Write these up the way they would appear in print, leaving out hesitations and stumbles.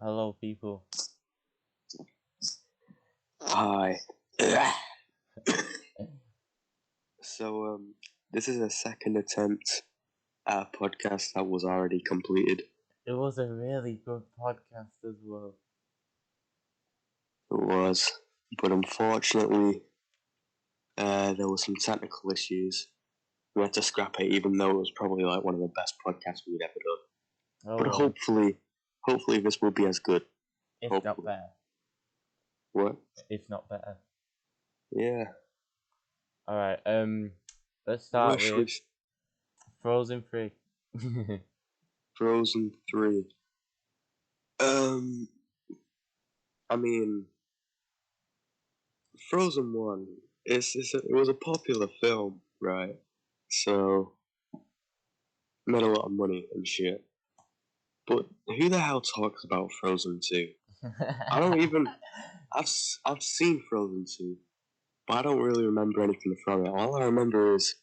Hello, people. Hi. So, this is a second attempt at a podcast that was already completed. It was a really good podcast as well. It was, but unfortunately, there were some technical issues. We had to scrap it, even though it was probably like one of the best podcasts we'd ever done. Oh But well, hopefully, this will be as good. if not Hopefully. better. What? If not better. Yeah. Alright, let's Where start should with we? Frozen 3. Frozen 3. Um, I mean, Frozen 1. It was a popular film, right? So made a lot of money and shit. But who the hell talks about Frozen 2? I don't even. I've seen Frozen 2, but I don't really remember anything from it. All I remember is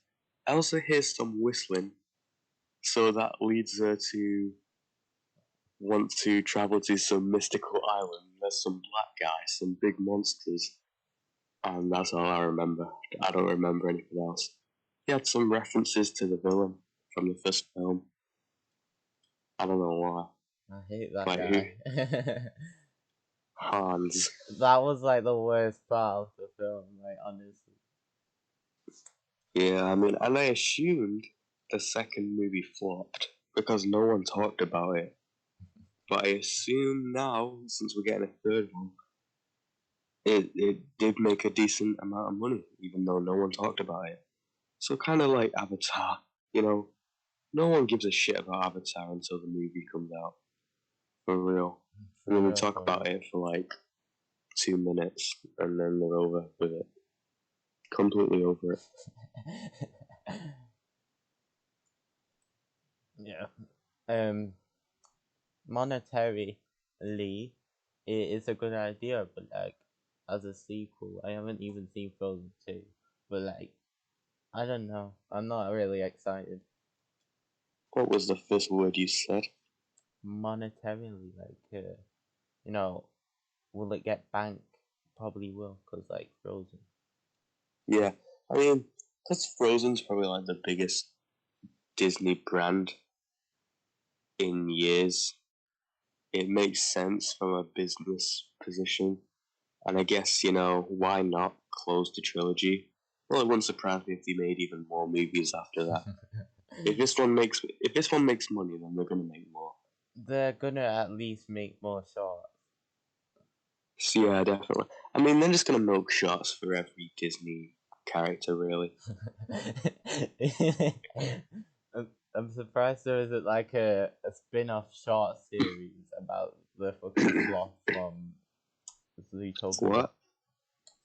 Elsa hears some whistling, so that leads her to want to travel to some mystical island. There's some black guys, some big monsters, and that's all I remember. I don't remember anything else. He had some references to the villain from the first film. I don't know why. I hate that Like who? guy. Hans. That was like the worst part of the film, like honestly. Yeah, I mean, and I assumed the second movie flopped because no one talked about it. But I assume now, since we're getting a third one, it did make a decent amount of money, even though no one talked about it. So kind of like Avatar, you know, no one gives a shit about Avatar until the movie comes out. For real. For And then we real, talk for about real. it for like 2 minutes, and then they're over with it. Completely over it. Yeah. Monetarily, it is a good idea, but like as a sequel, I haven't even seen Frozen 2. But like, I don't know. I'm not really excited. What was the first word you said? Monetarily, like, you know, will it get bank? Probably will, cause like Frozen. Yeah, I mean, because Frozen's probably like the biggest Disney brand in years. It makes sense from a business position. And I guess, why not close the trilogy? Well, it wouldn't surprise me if they made even more movies after that. If this one makes money, then they're gonna make more. They're gonna at least make more shorts. So yeah, definitely. I mean, they're just gonna milk shots for every Disney character, really. I'm surprised there isn't like a spin-off short series about the fucking sloth from Zootopia. What?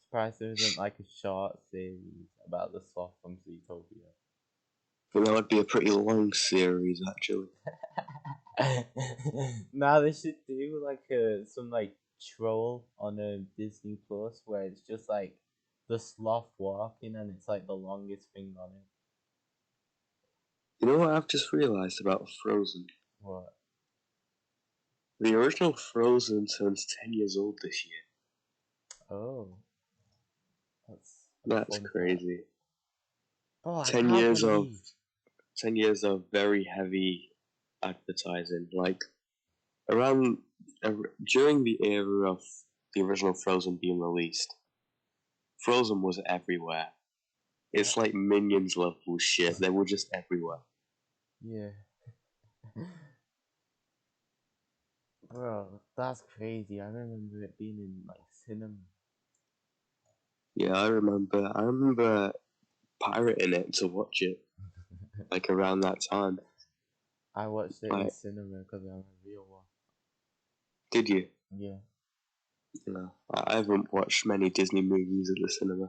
Surprised there isn't like a short series about the sloth from Zootopia. That would be a pretty long series, actually. Now they should do like some like troll on a Disney Plus where it's just like the sloth walking and it's like the longest thing on it. You know what I've just realised about Frozen? What? The original Frozen turns 10 years old this year. Oh, that's a That's fun fact. crazy. Oh, I 10 can't years of believe 10 years of very heavy advertising. Like around during the era of the original Frozen being released, Frozen was everywhere. It's like Minions level shit. They were just everywhere. yeah. Bro, that's crazy. I remember it being in like cinema. Yeah, I remember pirating it to watch it like around that time. I watched it in Like, cinema because I'm a real one. did you? Yeah. No, I haven't watched many Disney movies at the cinema.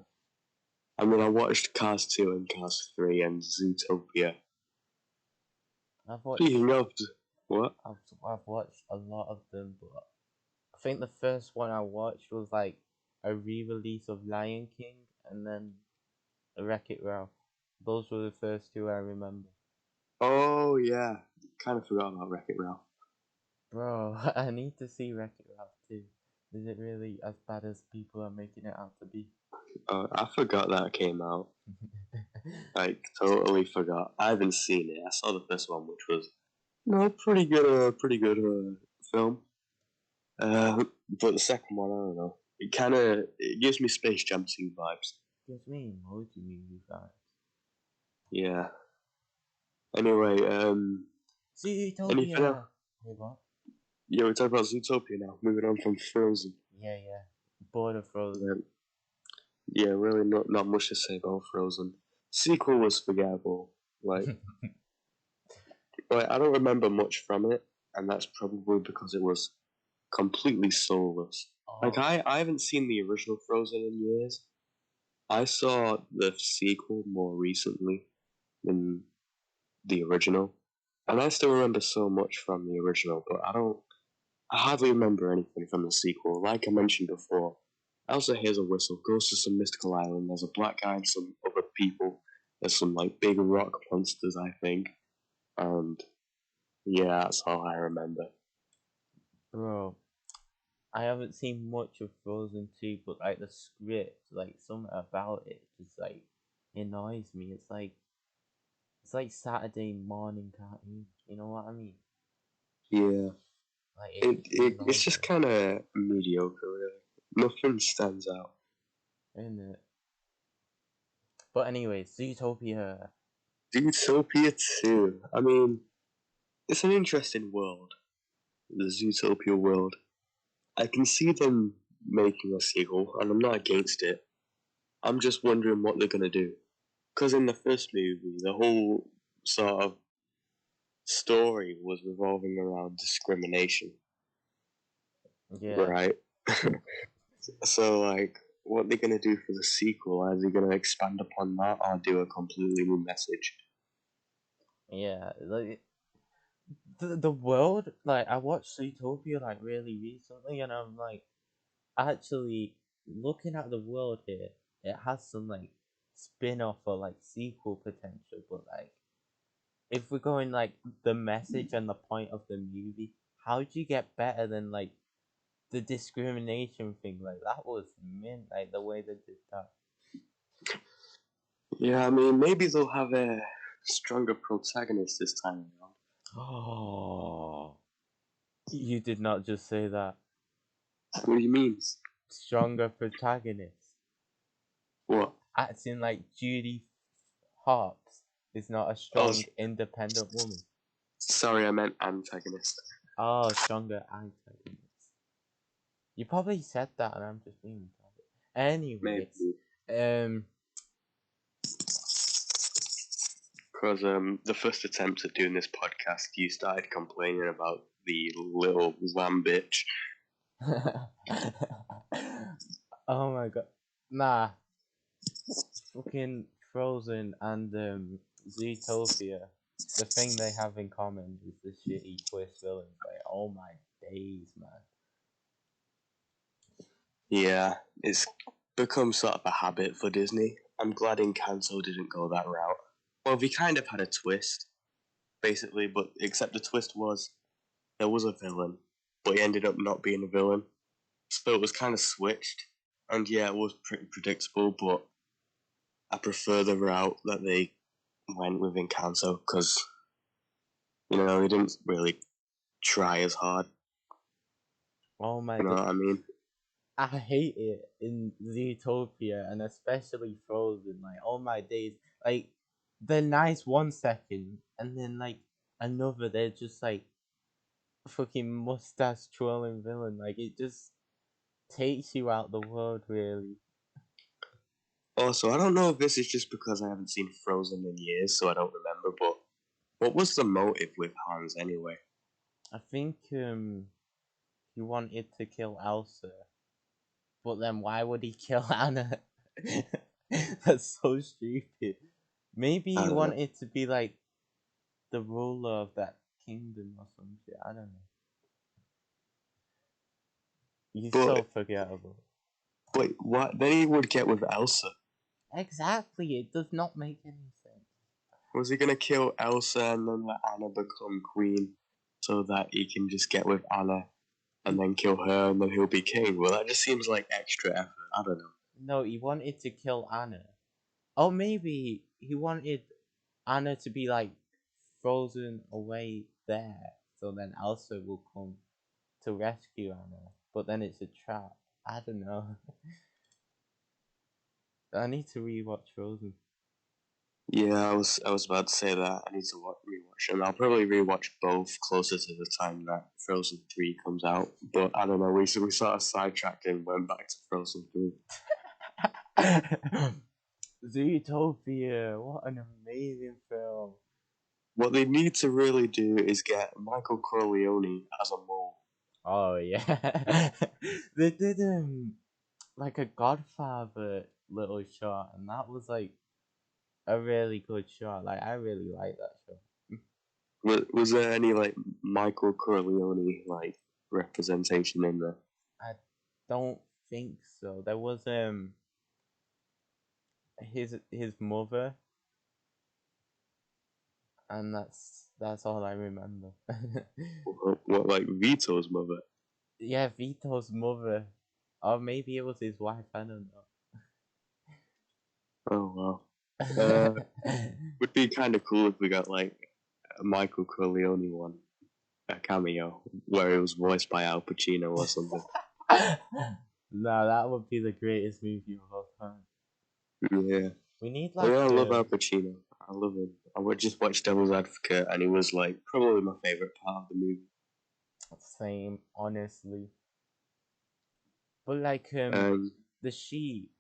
I mean, I watched Cars 2 and Cars 3 and Zootopia. I've watched Speaking of, what? I've watched a lot of them, but I think the first one I watched was like a re-release of Lion King and then Wreck-It Ralph. Those were the first two I remember. Oh, yeah. Kind of forgot about Wreck-It Ralph. Bro, I need to see Wreck-It Ralph too. Is it really as bad as people are making it out to be? I forgot that came out. Like, totally forgot. I haven't seen it. I saw the first one, which was pretty good film. But the second one, I don't know. It gives me Space Jam 2 vibes. Gives me emoji movie vibes. Yeah. Anyway, anything else? Zootopia! Wait, what? Yeah, we're talking about Zootopia now. Moving on from Frozen. Yeah. Bored of Frozen. Yeah, really not much to say about Frozen. Sequel was forgettable. Like, I don't remember much from it, and that's probably because it was completely soulless. Like, Oh, I haven't seen the original Frozen in years. I saw the sequel more recently than the original, and I still remember so much from the original, but I hardly remember anything from the sequel. Like I mentioned before, Elsa hears a whistle, goes to some mystical island. There's a black guy and some other people. There's some like big rock monsters, I think, and yeah, that's all I remember. bro. I haven't seen much of Frozen 2, but like the script, like something about it just like annoys me. It's like Saturday morning cartoon. You know what I mean? Yeah, Like it's annoys just me, kind of mediocre, really. Nothing stands out. isn't it? But anyways, Zootopia. Zootopia 2. I mean, it's an interesting world, the Zootopia world. I can see them making a sequel, and I'm not against it. I'm just wondering what they're gonna do. Because in the first movie, the whole sort of story was revolving around discrimination, Yeah, right? So, like, what they're gonna do for the sequel? Are they gonna expand upon that, or do a completely new message? yeah. Like the world. Like I watched Zootopia like really recently, and I'm like actually looking at the world here. It has some like spin-off or like sequel potential, but like if we're going like the message and the point of the movie, how do you get better than like the discrimination thing? Like that was mint, like the way they did that. Yeah, I mean, maybe they'll have a stronger protagonist this time around. Oh, you did not just say that. What do you mean? Stronger protagonist. What? Acting like Judy Hopps is not a Oh, strong, independent woman. sorry, I meant antagonist. Oh, stronger antagonist. You probably said that, and I'm just being retarded. Anyways, Maybe. um, Because the first attempt at doing this podcast, you started complaining about the little lamb bitch. oh my god, nah, fucking Frozen and Zootopia. The thing they have in common is the shitty twist villains. Like, oh my days, man. Yeah, it's become sort of a habit for Disney. I'm glad Encanto didn't go that route. Well, we kind of had a twist, basically, but except the twist was there was a villain, but he ended up not being a villain. So it was kind of switched. And yeah, it was pretty predictable, but I prefer the route that they went with Encanto because, they didn't really try as hard. Oh my You know days. what I mean? I hate it in Zootopia and especially Frozen. Like, oh my days. Like, they're nice 1 second, and then, like, another, they're just like fucking mustache twirling villain. Like, it just takes you out the world, really. Also, I don't know if this is just because I haven't seen Frozen in years, so I don't remember, but what was the motive with Hans anyway? I think, he wanted to kill Elsa, but then why would he kill Anna? That's so stupid. Maybe I he don't know. wanted to be like the ruler of that kingdom or some shit. I don't know. He's so But forgettable. wait, what? Then he would get with Elsa. Exactly, it does not make any sense. Was he gonna kill Elsa and then let Anna become queen so that he can just get with Anna and then kill her and then he'll be king. Well, that just seems like extra effort. I don't know. No, he wanted to kill Anna. Oh, maybe he wanted Anna to be like frozen away there, so then Elsa will come to rescue Anna. But then it's a trap. I don't know. I need to rewatch Frozen. Yeah, I was about to say that. I need to rewatch them. I'll probably rewatch both closer to the time that Frozen 3 comes out. But I don't know, we sort of sidetracked and went back to Frozen 3. Zootopia, what an amazing film. What they need to really do is get Michael Corleone as a mole. Oh yeah. They did like a Godfather little shot, and that was like a really good shot. Like I really like that shot. Was there any like Michael Corleone like representation in there? I don't think so. There was his mother, and that's all I remember. What like Vito's mother? Yeah, Vito's mother, or maybe it was his wife. I don't Oh wow. know. Would be kind of cool if we got like a Michael Corleone one, a cameo where it was voiced by Al Pacino or something. No, that would be the greatest movie of all time. Yeah. We need Oh, yeah, like I love Al Pacino. I love him. I would just watch Devil's Advocate, and he was like probably my favorite part of the movie. same, honestly. But like the sheep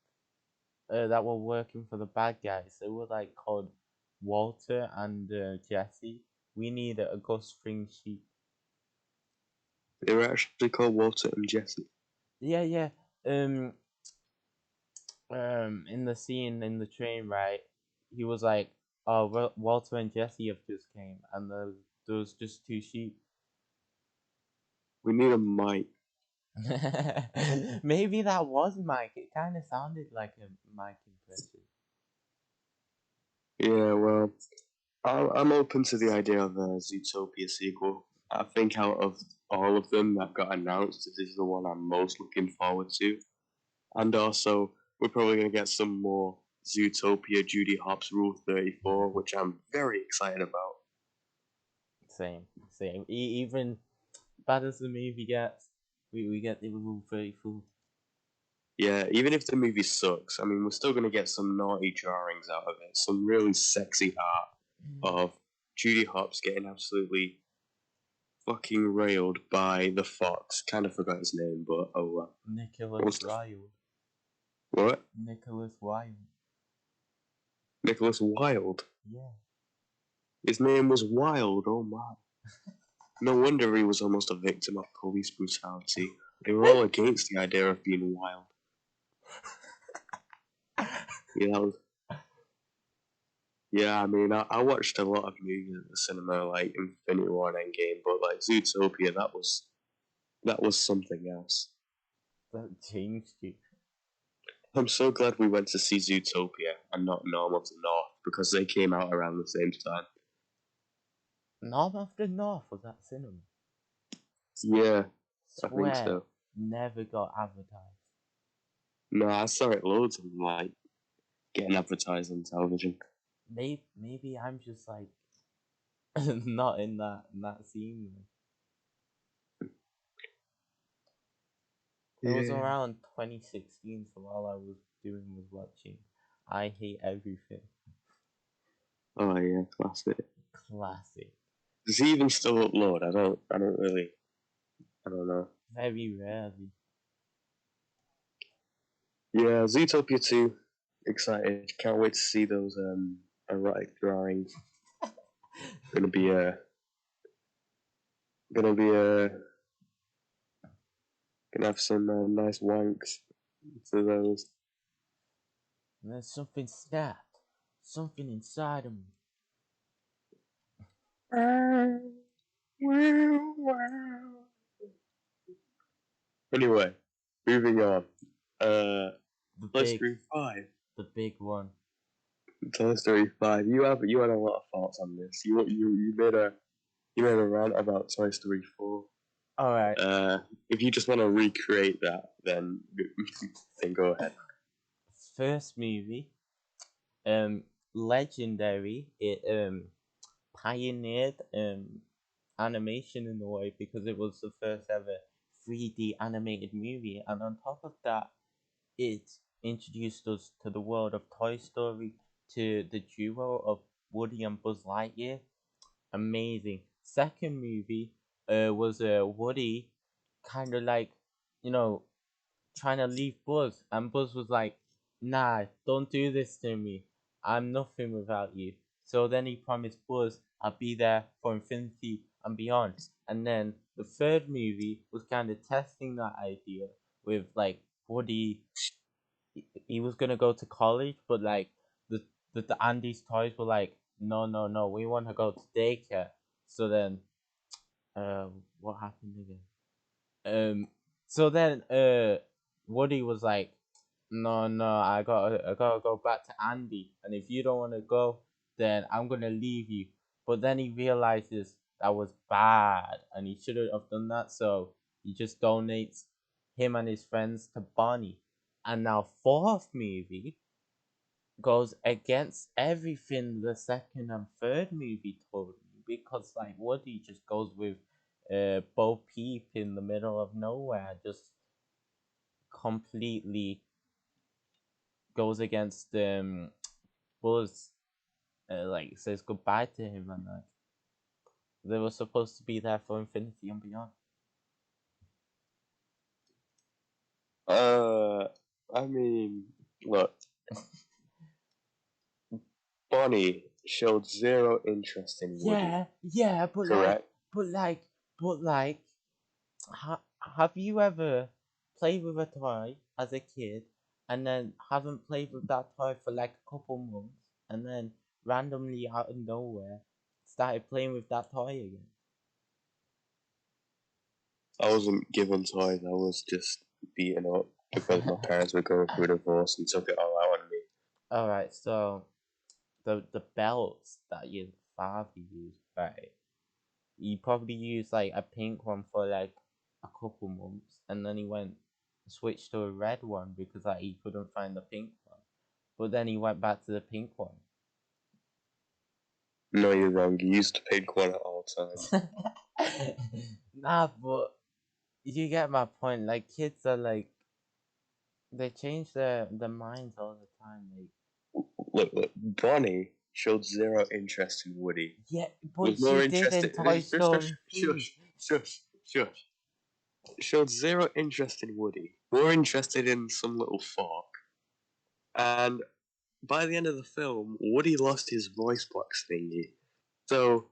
that were working for the bad guys, they were like called Walter and Jesse. We need a Gus Fring sheep. They were actually called Walter and Jesse. Yeah. In the scene in the train, right? He was like, "Oh, well, Walter and Jesse have just came, and there was just two sheep." We need a Mike. Maybe that was Mike. It kind of sounded like a Mike impression. Yeah, well, I'm open to the idea of a Zootopia sequel. I think out of all of them that got announced, this is the one I'm most looking forward to. And also, we're probably going to get some more Zootopia Judy Hopps Rule 34, which I'm very excited about. Same. Even bad as the movie gets, we get the Rule 34. Yeah, even if the movie sucks, I mean, we're still going to get some naughty drawings out of it. Some really sexy art of Judy Hopps getting absolutely fucking railed by the fox. Kind of forgot his name, but oh well. Nicholas Wilde. What? Nicholas Wilde. Nicholas Wilde? Yeah. His name was Wilde, oh my. No wonder he was almost a victim of police brutality. They were all against the idea of being wild. Yeah, I mean, I watched a lot of movies at the cinema, like Infinity War and Endgame, but like Zootopia, that was something else. That changed you. I'm so glad we went to see Zootopia and not Norm of the North because they came out around the same time. Norm of the North was that cinema? Yeah, I Swear, think so. never got advertised. No, I saw it loads of like getting advertised on television. Maybe I'm just like not in that scene. It was around 2016, so all I was doing was watching I Hate Everything. Oh yeah, classic. Classic. Does he even still upload? I don't really. I don't know. Very rarely. Yeah, Zootopia 2. Excited. Can't wait to see those erotic drawings. Gonna be a. Gonna be a. Gonna have some nice wanks for those. And then something snapped. Something inside of me. Anyway, moving on. Toy The Story 5. big one. Toy Story 5. You had a lot of thoughts on this. You made a You made a rant about Toy Story 4. Alright. If you just want to recreate that, then go ahead. First movie, legendary. It pioneered animation in a way because it was the first ever 3D animated movie, and on top of that, it introduced us to the world of Toy Story, to the duo of Woody and Buzz Lightyear. Amazing. Second movie was Woody kind of like, you know, trying to leave Buzz, and Buzz was like, "Nah, don't do this to me. I'm nothing without you." So then he promised Buzz, "I'll be there for infinity and beyond." And then the third movie was kind of testing that idea with like Woody. He was gonna go to college, but like the Andy's toys were like, "No, no, no, we want to go to daycare." So then, what happened again? So then, Woody was like, "No, no, I gotta go back to Andy, and if you don't want to go, then I'm gonna leave you." But then he realizes that was bad, and he shouldn't have done that. So he just donates him and his friends to Bonnie. And now fourth movie goes against everything the second and third movie told me, because like Woody just goes with Bo Peep in the middle of nowhere, just completely goes against Buzz, like says goodbye to him, and like they were supposed to be there for infinity and beyond. I mean, look, Bonnie showed zero interest in Woody. Yeah, but Correct? like, have you ever played with a toy as a kid and then haven't played with that toy for like a couple months and then randomly out of nowhere started playing with that toy again? I wasn't given toys. I was just beaten up because my parents were going through a divorce and took it all out on me. Alright, so the belts that your father used, right? He probably used like a pink one for like a couple months, and then he went switched to a red one because like he couldn't find the pink one. But then he went back to the pink one. No, you're wrong. You used to pink one at all times. Nah, but you get my point. Like kids are like they change their minds all the time. Like Look, Bonnie showed zero interest in Woody. yeah, Was but more she did in interested. Toy Story 3. Shush. Showed zero interest in Woody. More interested in some little fork. And by the end of the film, Woody lost his voice box thingy. So,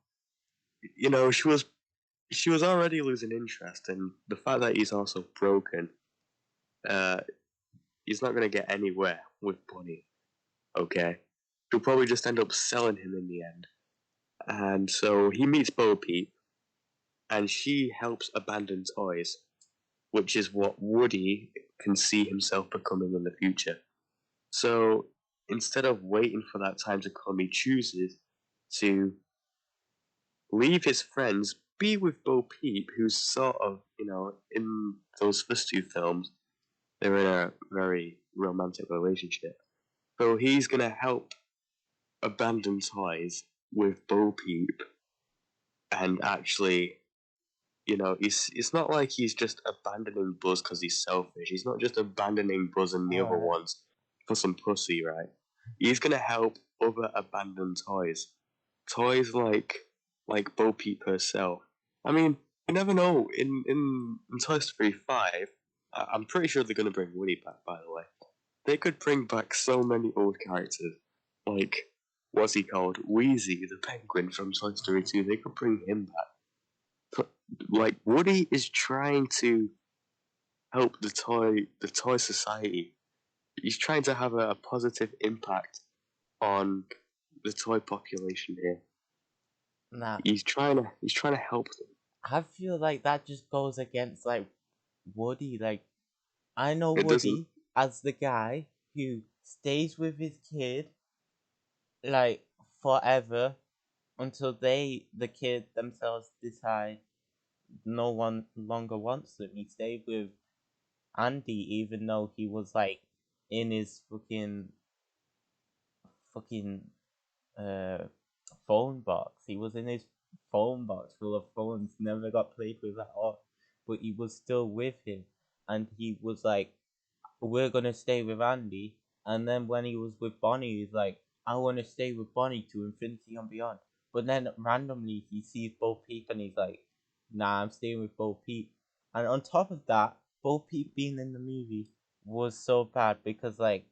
she was already losing interest, and the fact that he's also broken, uh, he's not gonna get anywhere with Bonnie. Okay, she'll probably just end up selling him in the end. And so he meets Bo Peep, and she helps abandon toys, which is what Woody can see himself becoming in the future. So instead of waiting for that time to come, he chooses to leave his friends, be with Bo Peep, who's sort of, in those first two films, they're in a very romantic relationship. So he's gonna help abandon ties with Bo Peep, and actually, it's not like he's just abandoning Buzz because he's selfish. He's not just abandoning Buzz and the other Alright. ones for some pussy, right? He's gonna help other abandoned toys. Toys like Bo Peep herself. I mean, you never know. In Toy Story 5, I'm pretty sure they're gonna bring Woody back, by the way. They could bring back so many old characters. Like, what's he called? Wheezy, the penguin from Toy Story 2. They could bring him back. Like, Woody is trying to help the toy society. He's trying to have a positive impact on the toy population here. Nah, He's trying to help them. I feel like that just goes against like Woody. Like I know It doesn't. Woody as the guy who stays with his kid like forever, until the kid themselves decide no one longer wants them. He stayed with Andy even though he was like in his fucking uh phone box. He was in his phone box full of phones, never got played with at all. But he was still with him, and he was like, "We're gonna stay with Andy." And then when he was with Bonnie, he's like, "I want to stay with Bonnie to infinity and beyond." But then randomly he sees Bo Peep, and he's like, "Nah, I'm staying with Bo Peep." And on top of that, Bo Peep being in the movie was so bad because like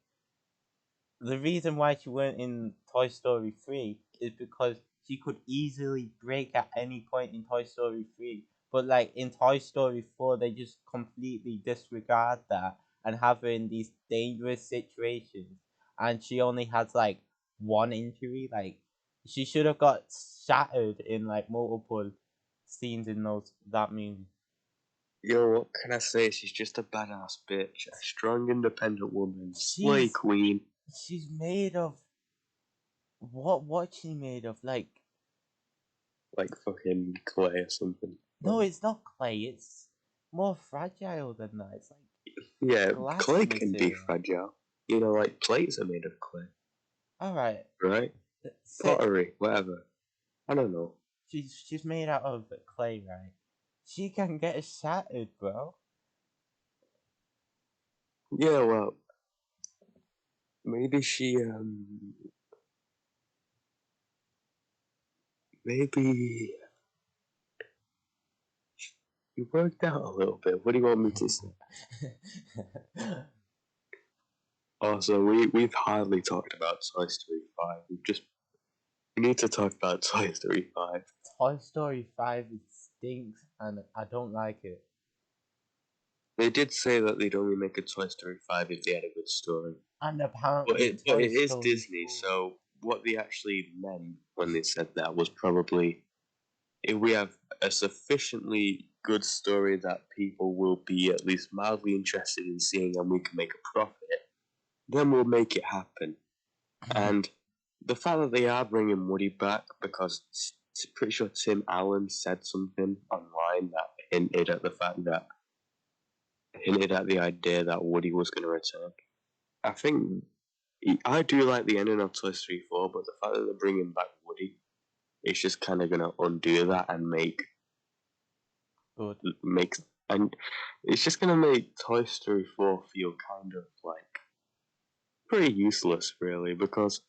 the reason why she went in Toy Story 3 is because she could easily break at any point in Toy Story 3. But like in Toy Story 4, they just completely disregard that and have her in these dangerous situations. And she only has like one injury. Like she should have got shattered in like multiple scenes in that movie. Yo, what can I say? She's just a badass bitch, a strong, independent woman, slay She's queen. she's made of what's she made of? Like fucking clay or something. No, it's not clay. It's more fragile than that. It's like Yeah, glass clay can be material. fragile. You know, like plates are made of clay, All right. right? Say Pottery, whatever. I don't know. she's made out of clay, right? She can get shattered, bro. Yeah, well, maybe maybe you worked out a little bit. What do you want me to say? Also, we've hardly talked about Toy Story 5. We need to talk about Toy Story 5. Toy Story 5 it stinks, and I don't like it. They did say that they'd only make a Toy Story 5 if they had a good story. And But apparently, it, but Toy it is Story Disney, 4. so what they actually meant when they said that was probably if we have a sufficiently good story that people will be at least mildly interested in seeing and we can make a profit, then we'll make it happen. And the fact that they are bringing Woody back, because pretty sure Tim Allen said something online that hinted at the idea that Woody was going to return. I think I do like the ending of Toy Story 4, but the fact that they're bringing back Woody, it's just kind of going to undo that and Good. make and it's just going to make Toy Story 4 feel kind of like pretty useless, really, because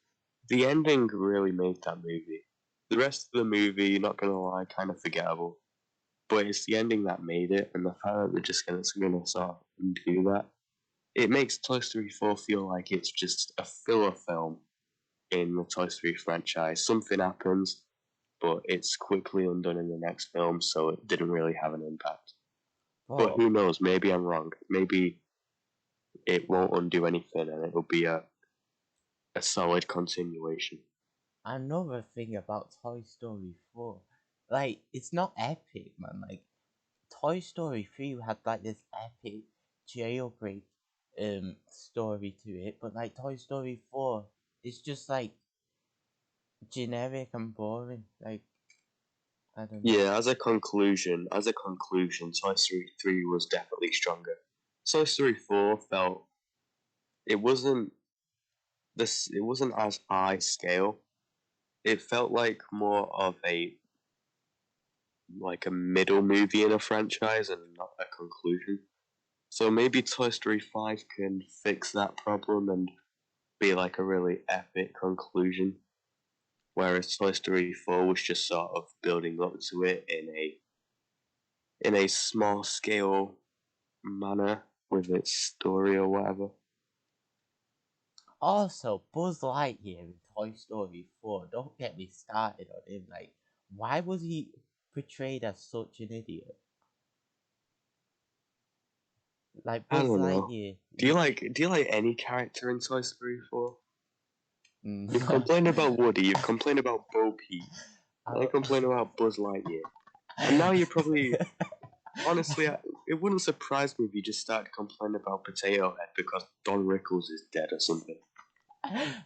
the ending really made that movie. The rest of the movie, not gonna lie, kind of forgettable. But it's the ending that made it, and the fact that they're just gonna sort of undo that. It makes Toy Story 4 feel like it's just a filler film in the Toy Story franchise. Something happens, but it's quickly undone in the next film, so it didn't really have an impact. But Bro, who knows? Maybe I'm wrong. Maybe it won't undo anything, and it'll be a solid continuation. another thing about Toy Story 4, like, it's not epic, man. Like, Toy Story 3 had like this epic jailbreak story to it, but like Toy Story 4 is just like generic and boring. Like, I don't know. Yeah, as a conclusion, Toy Story 3 was definitely stronger. Toy Story 4 felt it wasn't it wasn't as high scale. It felt like more of a middle movie in a franchise and not a conclusion. So maybe Toy Story 5 can fix that problem and be like a really epic conclusion. Whereas Toy Story 4 was just sort of building up to it in a small scale manner with its story or whatever. Also, Buzz Lightyear in Toy Story 4, don't get me started on him. Like, why was he portrayed as such an idiot? Like, I Buzz don't know. Lightyear, Do you like any character in Toy Story 4? You've mm, complained about Woody, you've complained about Bo Peep, I now you don't. complain about Buzz Lightyear. And now you're probably honestly it wouldn't surprise me if you just started complaining about Potato Head because Don Rickles is dead or something.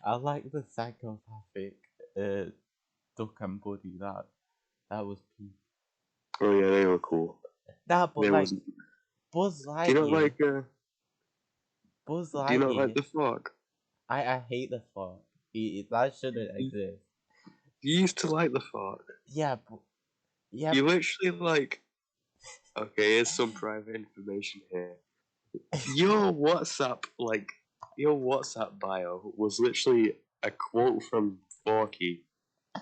I like the psychopathic uh, Duck and Buddy. That was peak. Oh yeah, they were cool. Nah, but There like was. Buzz Do you not Lightyear, like? Buzz Do you not like Lightyear. the fog? I hate the fog. That shouldn't exist. You used to like the fog. Yeah, but yeah, You literally like. Okay, here's some private information here. Your WhatsApp bio was literally a quote from Forky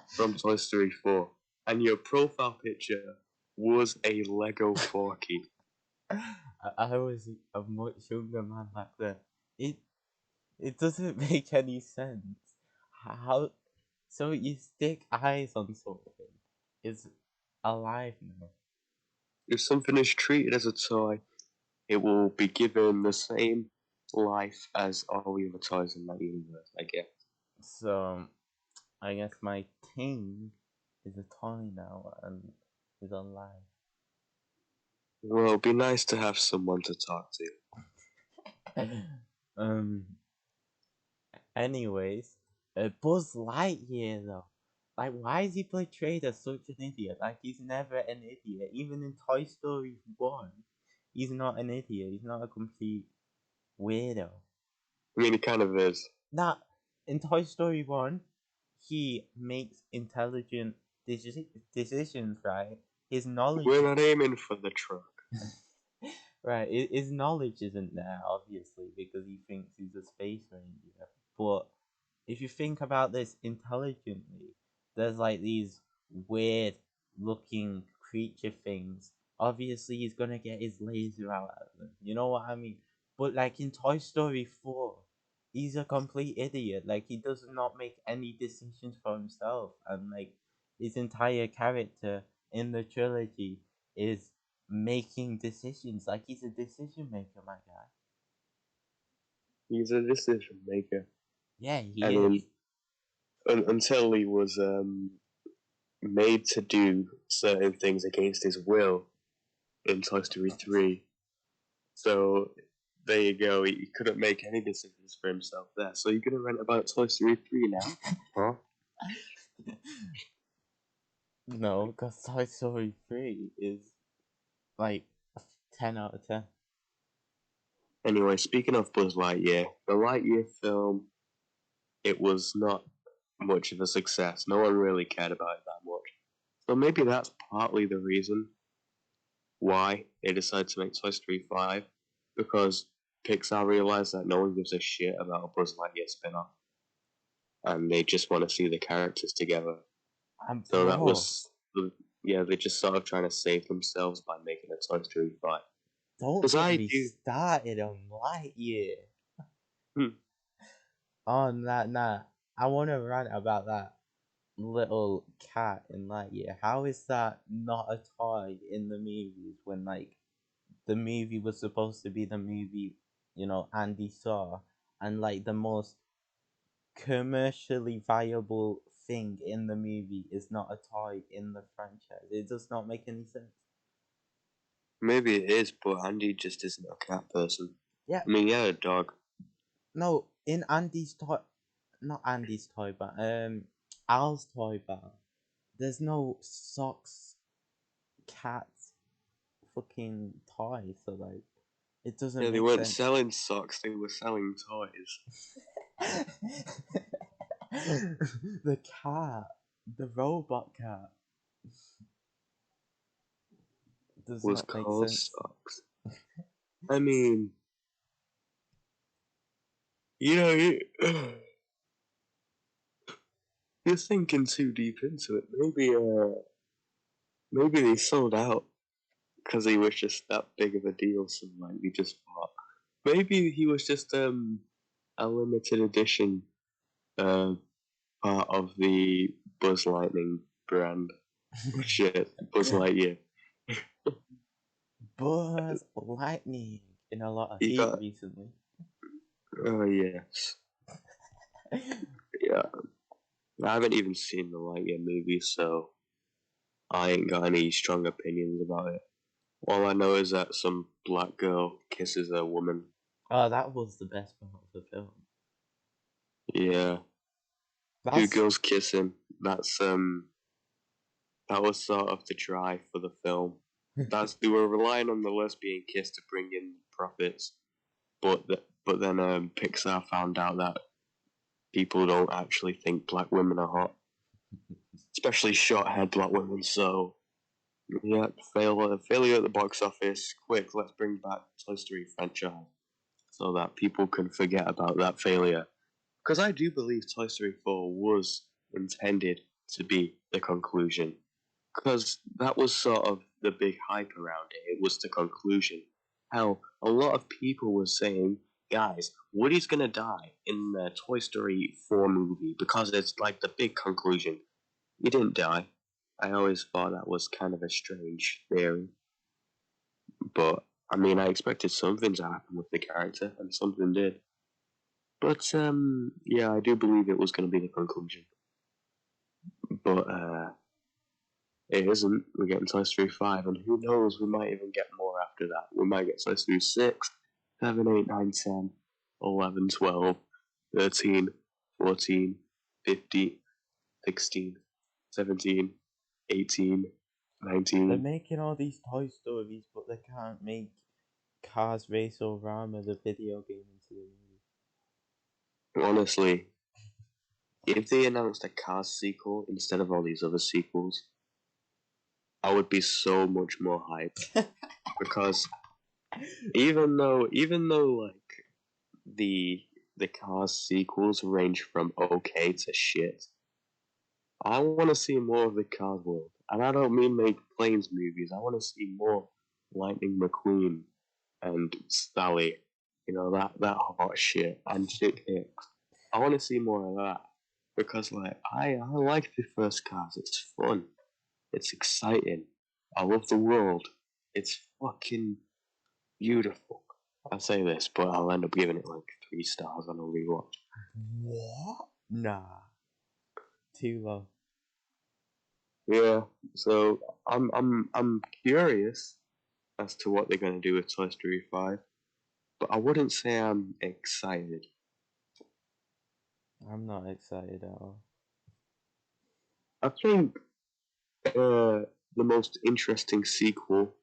from Toy Story 4, and your profile picture was a Lego Forky. I was a much younger man back then. It doesn't make any sense. How? So you stick eyes on something. It's alive now. If something is treated as a toy, it will be given the same life as all the other toys in that universe, I guess. So I guess my king is a toy now and is alive. Well, it'd be nice to have someone to talk to. Anyways, Buzz Lightyear though. Like, why is he portrayed as such an idiot? Like, he's never an idiot. Even in Toy Story 1, he's not an idiot. He's not a complete weirdo. I mean, he kind of is. Now, in Toy Story 1, he makes intelligent decisions, right? His knowledge. We're not aiming for the truck. Right, his knowledge isn't there, obviously, because he thinks he's a space ranger. But if you think about this intelligently, there's like these weird looking creature things. Obviously, he's gonna get his laser out at them. You know what I mean? But like in Toy Story 4, he's a complete idiot. Like, he does not make any decisions for himself. And like, his entire character in the trilogy is making decisions. Like, he's a decision maker, my guy. He's a decision maker. Yeah, he I is. mean, until he was made to do certain things against his will in Toy Story 3. So there you go. He couldn't make any decisions for himself there. So you're gonna rant about Toy Story 3 now, huh? No, because Toy Story 3 is like a 10 out of 10. Anyway, speaking of Buzz Lightyear, the Lightyear film, it was not much of a success. No one really cared about it that much. So maybe that's partly the reason why they decided to make Toy Story 5, because Pixar realized that no one gives a shit about a Buzz Lightyear spin-off, and they just want to see the characters together. So that was, yeah, they're just sort of trying to save themselves by making a Toy Story 5. Don't get me started on Lightyear. Oh, nah. I want to rant about that little cat in Lightyear. How is that not a toy in the movies when, like, the movie was supposed to be the movie, you know, Andy saw, and, like, the most commercially viable thing in the movie is not a toy in the franchise? It does not make any sense. Maybe it is, but Andy just isn't a cat person. Yeah. I mean, yeah, a dog. No, in Andy's toy, not Andy's toy bar, Al's toy bar, there's no socks, cats, fucking toy, so like, it doesn't Yeah, make they weren't sense. selling socks, they were selling toys. The cat, the robot cat, does was not make called sense. socks. I mean, you know, you're thinking too deep into it. Maybe they sold out because he was just that big of a deal. So like, we just thought maybe he was just a limited edition part of the Buzz Lightning brand. Shit, Buzz Lightyear. Buzz Lightning in a lot of You heat got- recently. Oh yes, yeah. I haven't even seen the Lightyear movie, so I ain't got any strong opinions about it. All I know is that some black girl kisses a woman. Oh, that was the best part of the film. Yeah. Two That's girls kissing. That was sort of the drive for the film. They were relying on the lesbian kiss to bring in profits, but then Pixar found out that people don't actually think black women are hot, especially short-haired black women. So yeah, failure at the box office. Quick, let's bring back Toy Story franchise so that people can forget about that failure. Because I do believe Toy Story 4 was intended to be the conclusion. Because that was sort of the big hype around it. It was the conclusion. Hell, a lot of people were saying, guys, Woody's gonna die in the Toy Story 4 movie because it's like the big conclusion. He didn't die. I always thought that was kind of a strange theory. But, I mean, I expected something to happen with the character, and something did. But, yeah, I do believe it was going to be the conclusion. But, it isn't. We're getting Toy Story 5, and who knows, we might even get more after that. We might get Toy Story 6, 7, 8, 9, 10, 11, 12, 13, 14, 15, 16, 17, 18, they're 19. making all these Toy Stories, but they can't make Cars Race-O-Rama, the video game, into the movie. Honestly, if they announced a Cars sequel instead of all these other sequels, I would be so much more hyped. Because even though like the Cars sequels range from okay to shit, I want to see more of the Cars world, and I don't mean make planes movies. I want to see more Lightning McQueen and Sally, that hot shit and Chick Hicks. I want to see more of that because like I like the first Cars. It's fun. It's exciting. I love the world. It's fucking beautiful. I say this, but I'll end up giving it like 3 stars on a rewatch. What? Nah. Too low. Yeah, so I'm curious as to what they're gonna do with Toy Story 5, but I wouldn't say I'm excited. I'm not excited at all. I think the most interesting sequel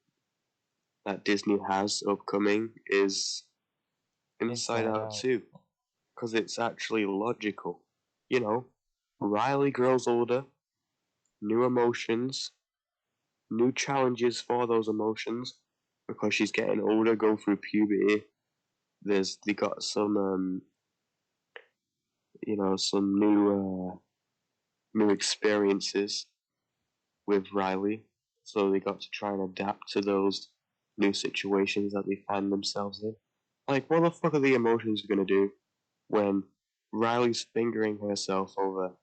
that Disney has upcoming is Inside Out 2, because it's actually logical. You know, Riley grows older, new emotions, new challenges for those emotions, because she's getting older, going through puberty. They got some new experiences with Riley, so they got to try and adapt to those new situations that they find themselves in. Like, what the fuck are the emotions gonna do when Riley's fingering herself over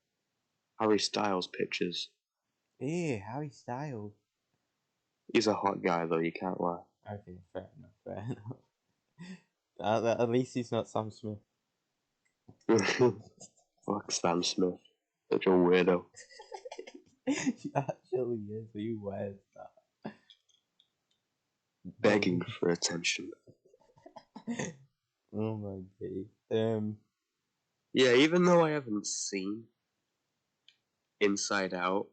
Harry Styles pictures? Harry Styles. He's a hot guy, though, you can't lie. Okay, fair enough. At least he's not Sam Smith. Fuck Sam Smith. Such a weirdo. He actually is. He wears that. Begging for attention. Oh my god. Yeah, even though I haven't seen Inside Out,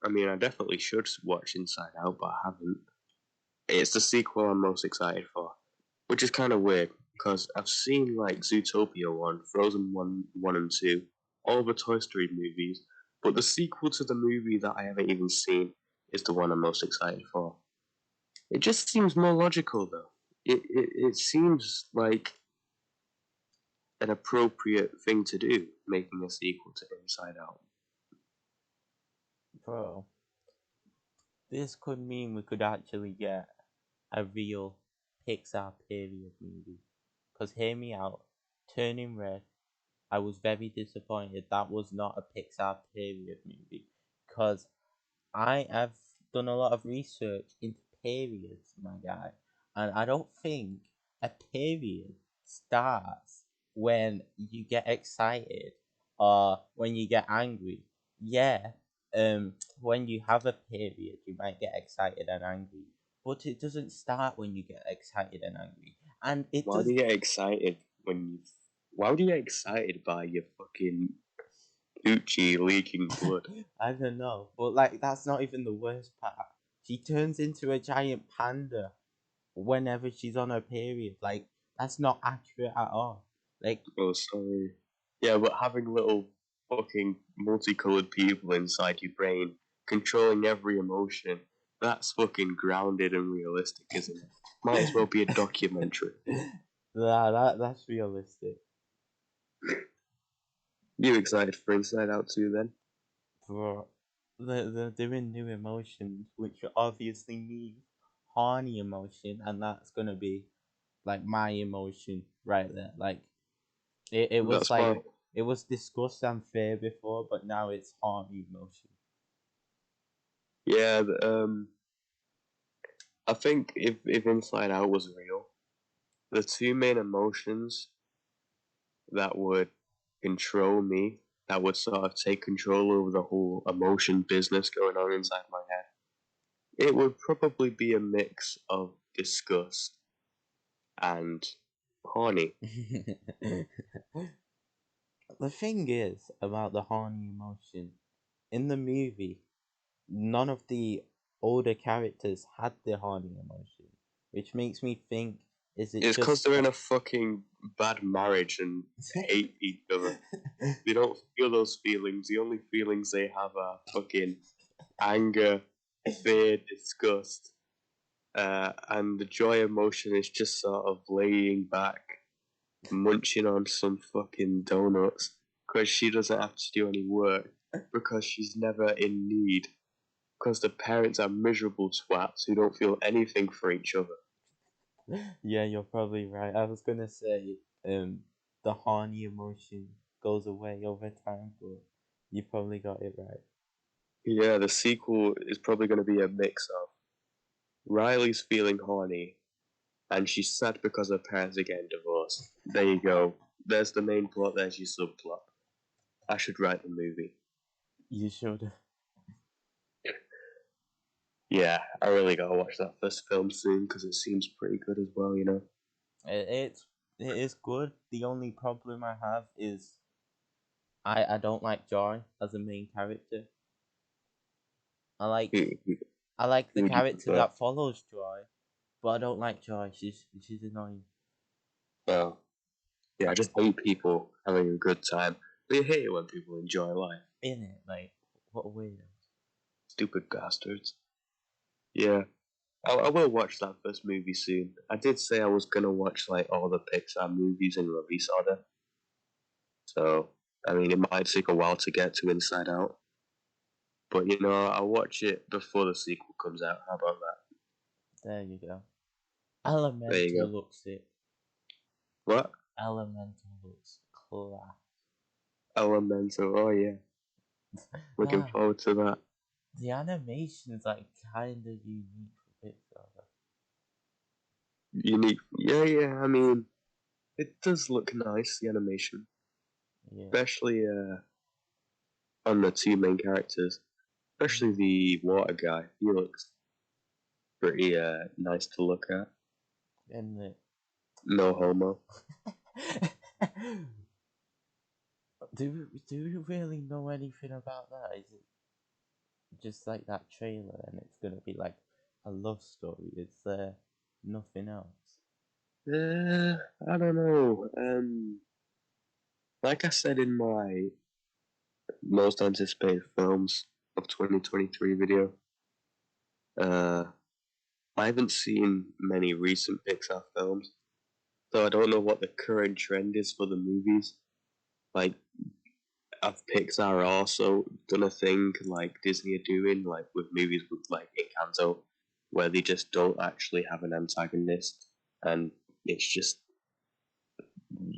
I mean, I definitely should watch Inside Out, but I haven't. It's the sequel I'm most excited for, which is kind of weird because I've seen like Zootopia 1, Frozen 1 and 2, all the Toy Story movies, but the sequel to the movie that I haven't even seen is the one I'm most excited for. It just seems more logical though. It seems like an appropriate thing to do, making a sequel to Inside Out. Bro, this could mean we could actually get a real Pixar period movie. Because hear me out, Turning Red, I was very disappointed that was not a Pixar period movie. Because I have done a lot of research into periods, my guy, and I don't think a period starts when you get excited or when you get angry. Yeah, when you have a period, you might get excited and angry, but it doesn't start when you get excited and angry. And it Why do does. you get excited when you? Why would you get excited by your fucking Uchi leaking blood. I don't know, but like that's not even the worst part. She turns into a giant panda whenever she's on her period. Like that's not accurate at all. Like Oh, sorry. Yeah, but having little fucking multicolored people inside your brain controlling every emotion, that's fucking grounded and realistic, isn't it? Might as well be a documentary. that's realistic. You excited for Inside Out 2 then? But they're doing new emotions, which obviously means horny emotion, and that's gonna be like my emotion right there. Like it was That's like fine. it was disgust and fear before, but now it's horny emotion. Yeah, I think if Inside Out was real, the two main emotions that would control me, that would sort of take control over the whole emotion business going on inside my head, it would probably be a mix of disgust and horny. The thing is about the horny emotion in the movie, none of the older characters had the horny emotion, which makes me think, is it It's because just they're in a fucking bad marriage and hate each other. They don't feel those feelings. The only feelings they have are fucking anger, fear, disgust, and the joy emotion is just sort of laying back, munching on some fucking donuts because she doesn't have to do any work because she's never in need because the parents are miserable twats who don't feel anything for each other. Yeah, you're probably right. I was gonna say, the horny emotion goes away over time, but you probably got it right. Yeah, the sequel is probably going to be a mix of Riley's feeling horny and she's sad because her parents are getting divorced. There you go. There's the main plot, there's your subplot. I should write the movie. You should. Yeah, I really gotta watch that first film soon because it seems pretty good as well, you know? It is good. The only problem I have is I don't like Joy as a main character. I like Who, who, I like the who do you character prefer? that follows Joy, but I don't like Joy. She's annoying. Well, yeah, I just hate people having a good time. They hate it when people enjoy life. In it, like what a weirdo. Stupid bastards. Yeah, I will watch that first movie soon. I did say I was gonna watch like all the Pixar movies in release order. So, I mean, it might take a while to get to Inside Out. But, you know, I'll watch it before the sequel comes out. How about that? There you go. There you Elemental go. looks it. What? Elemental looks class. Elemental. Oh, yeah. Looking Ah, forward to that. the animation's like kind of unique for Pixar. Unique. Yeah, yeah. I mean, it does look nice, the animation. Yeah. Especially on the two main characters. Especially the water guy. He looks pretty nice to look at. And the No homo. do we really know anything about that? Is it just like that trailer and it's gonna be like a love story? Is there nothing else? I don't know. Like I said in my most anticipated films of 2023 video, uh, I haven't seen many recent Pixar films, so I don't know what the current trend is for the movies. Like, have Pixar also done a thing like Disney are doing, like with movies with like Encanto, where they just don't actually have an antagonist, and it's just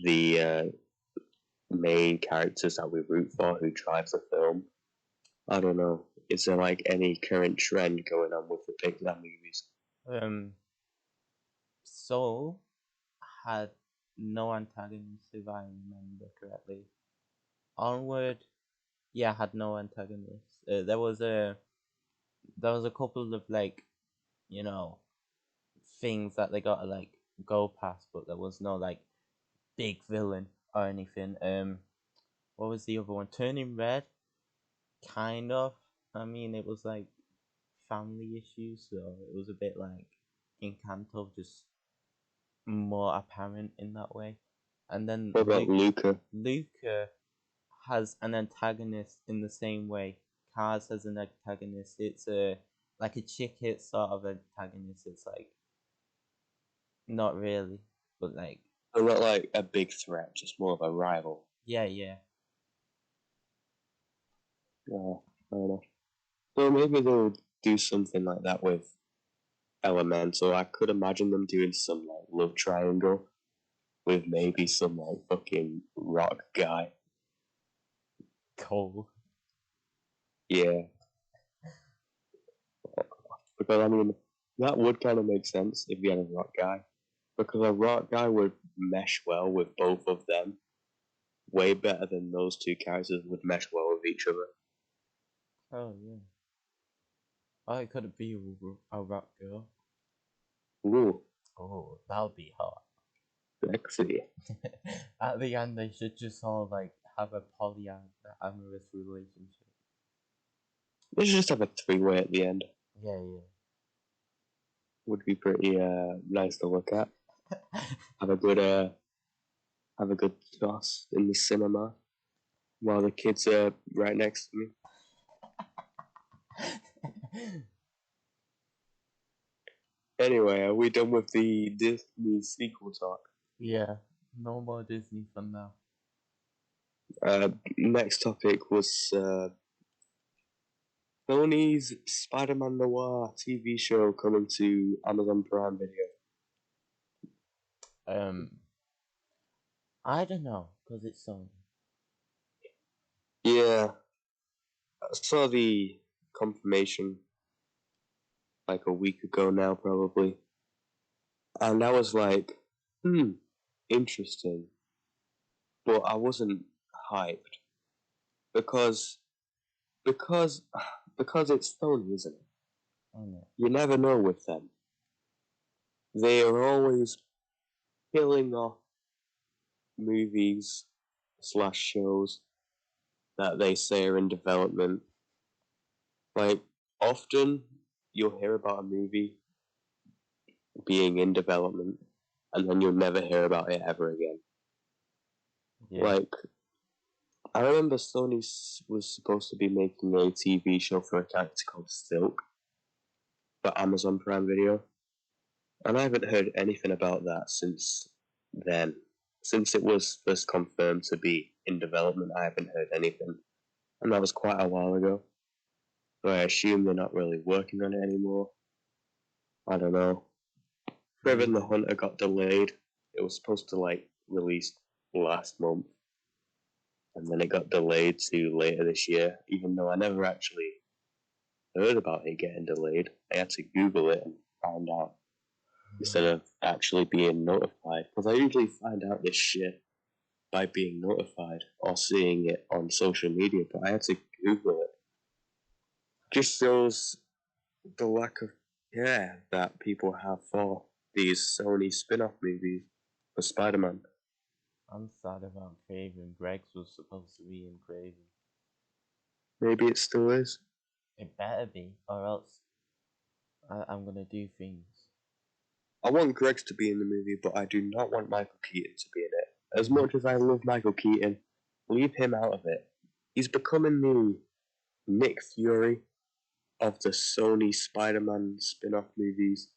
the main characters that we root for who drive the film. I don't know. Is there like any current trend going on with the Pixar movies? Um, Soul had no antagonist, if I remember correctly. Onward, yeah, had no antagonist. There was a couple of like, you know, things that they gotta like go past, but there was no like big villain or anything. what was the other one? Turning Red, kind of. I mean, it was like family issues, so it was a bit like Encanto, just more apparent in that way. And then What about Luca? Luca has an antagonist in the same way. Cars has an antagonist. It's like a chick hit sort of antagonist. It's like not really, but like So not like a big threat, just more of a rival. yeah, yeah. Yeah, fair enough. So maybe they'll do something like that with Elemental. I could imagine them doing some like love triangle with maybe some like fucking rock guy. Cole. Yeah, because I mean that would kind of make sense if you had a rock guy, because a rock guy would mesh well with both of them, way better than those two characters would mesh well with each other. Oh yeah. Oh, it could be a rock girl. Ooh, Oh, that would be hot. sexy. At the end, they should just all like have a polyamorous relationship. They should just have a three-way at the end. Yeah, yeah. Would be pretty nice to look at. Have a good toss in the cinema while the kids are right next to me. Anyway, are we done with the Disney sequel talk? Yeah, no more Disney for now. Next topic was Sony's Spider-Man Noir TV show coming to Amazon Prime Video. I don't know, cause it's Sony. Yeah, I saw the confirmation like a week ago now, probably, and I was like, interesting, but I wasn't hyped because because because it's Sony, isn't it? You never know with them. They are always killing off movies slash shows that they say are in development. Like, often you'll hear about a movie being in development and then you'll never hear about it ever again. Yeah. Like, I remember Sony was supposed to be making a TV show for a character called Silk for Amazon Prime Video, and I haven't heard anything about that since then. Since it was first confirmed to be in development, I haven't heard anything, and that was quite a while ago. So I assume they're not really working on it anymore. I don't know. Kraven the Hunter got delayed. It was supposed to like release last month, and then it got delayed to later this year. Even though I never actually heard about it getting delayed, I had to Google it and find out instead of actually being notified. Because I usually find out this shit by being notified or seeing it on social media, but I had to Google it. Just shows the lack of care that people have for these Sony spin-off movies for Spider-Man. I'm sad about Craven. Greg's was supposed to be in Craven. Maybe it still is. It better be, or else I'm gonna do things. I want Greggs to be in the movie, but I do not want Michael Keaton to be in it. As much as I love Michael Keaton, leave him out of it. He's becoming the Nick Fury of the Sony Spider-Man spin-off movies,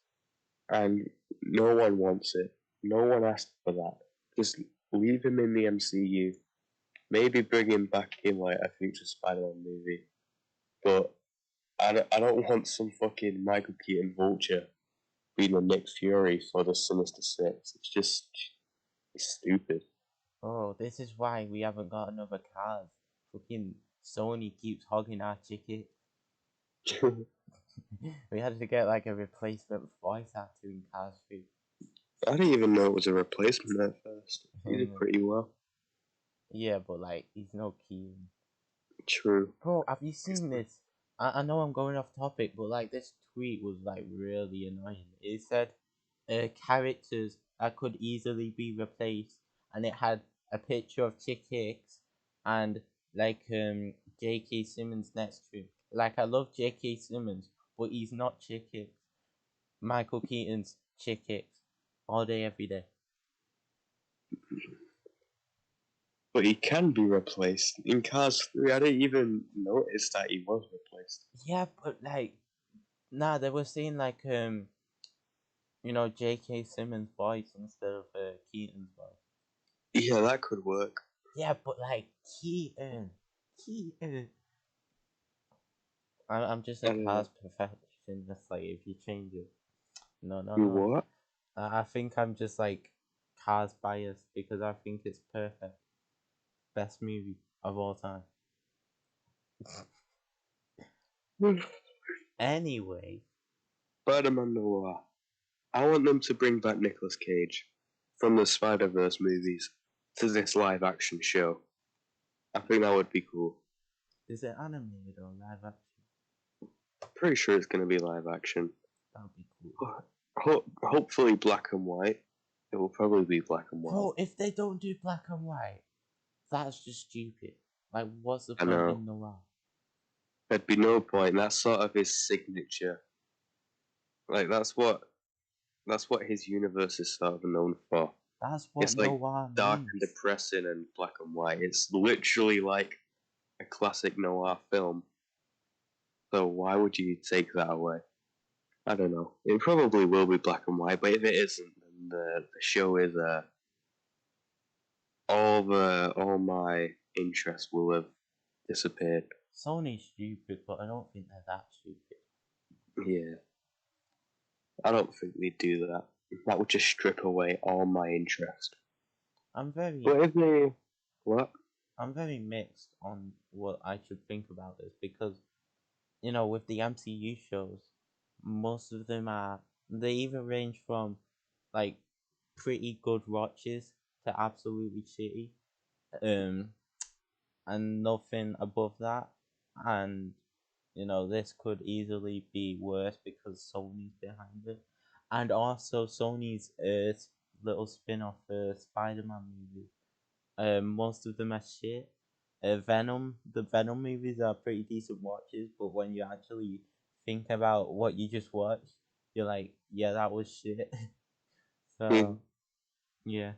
and no one wants it. No one asked for that. Just leave him in the MCU. Maybe bring him back in like a future Spider-Man movie. But I don't want some fucking Michael Keaton vulture being the Nick Fury for the Sinister Six. It's stupid. Oh, this is why we haven't got another Cars. Fucking Sony keeps hogging our ticket. We had to get like a replacement voice actor in Cars 2. I didn't even know it was a replacement at first. He did pretty well. Yeah, but like he's no Keaton. True. Bro, have you seen this? I know I'm going off topic, but like this tweet was like really annoying. It said characters that could easily be replaced, and it had a picture of Chick Hicks and like J.K. Simmons next to him. Like I love J.K. Simmons, but he's not Chick Hicks. Michael Keaton's Chick Hicks all day, every day. But he can be replaced. In Cars 3, I didn't even notice that he was replaced. Yeah, but like, nah, they were saying like J.K. Simmons' voice instead of Keaton's voice. Yeah, that could work. Yeah, but like Keaton. I'm just a Cars perfectionist. Like, if you change it, no. You what? I think I'm just like Cars biased because I think it's perfect. Best movie of all time. Anyway, Spider-Man Noir. I want them to bring back Nicolas Cage from the Spider-Verse movies to this live-action show. I think that would be cool. is it animated or live action? Pretty sure it's going to be live-action. That would be cool. Hopefully black and white. It will probably be black and white. Bro, if they don't do black and white, that's just stupid. Like, what's the I point know. in noir? There'd be no point. That's sort of his signature. Like that's what his universe is sort of known for. That's what It's like noir dark means. and depressing and black and white. It's literally like a classic noir film. So why would you take that away? I don't know. It probably will be black and white, but if it isn't, then the show is all my interest will have disappeared. Sony's stupid, but I don't think they're that stupid. Yeah. I don't think they'd do that. That would just strip away all my interest. I'm very But if they... What? I'm very mixed on what I should think about this because, with the MCU shows, most of them they either range from like pretty good watches to absolutely shitty, and nothing above that. And this could easily be worse because Sony's behind it, and also Sony's little spin-off Spider-Man movie. Most of them are shit. The Venom movies are pretty decent watches, but when you actually think about what you just watched, you're like, yeah, that was shit. So, yeah.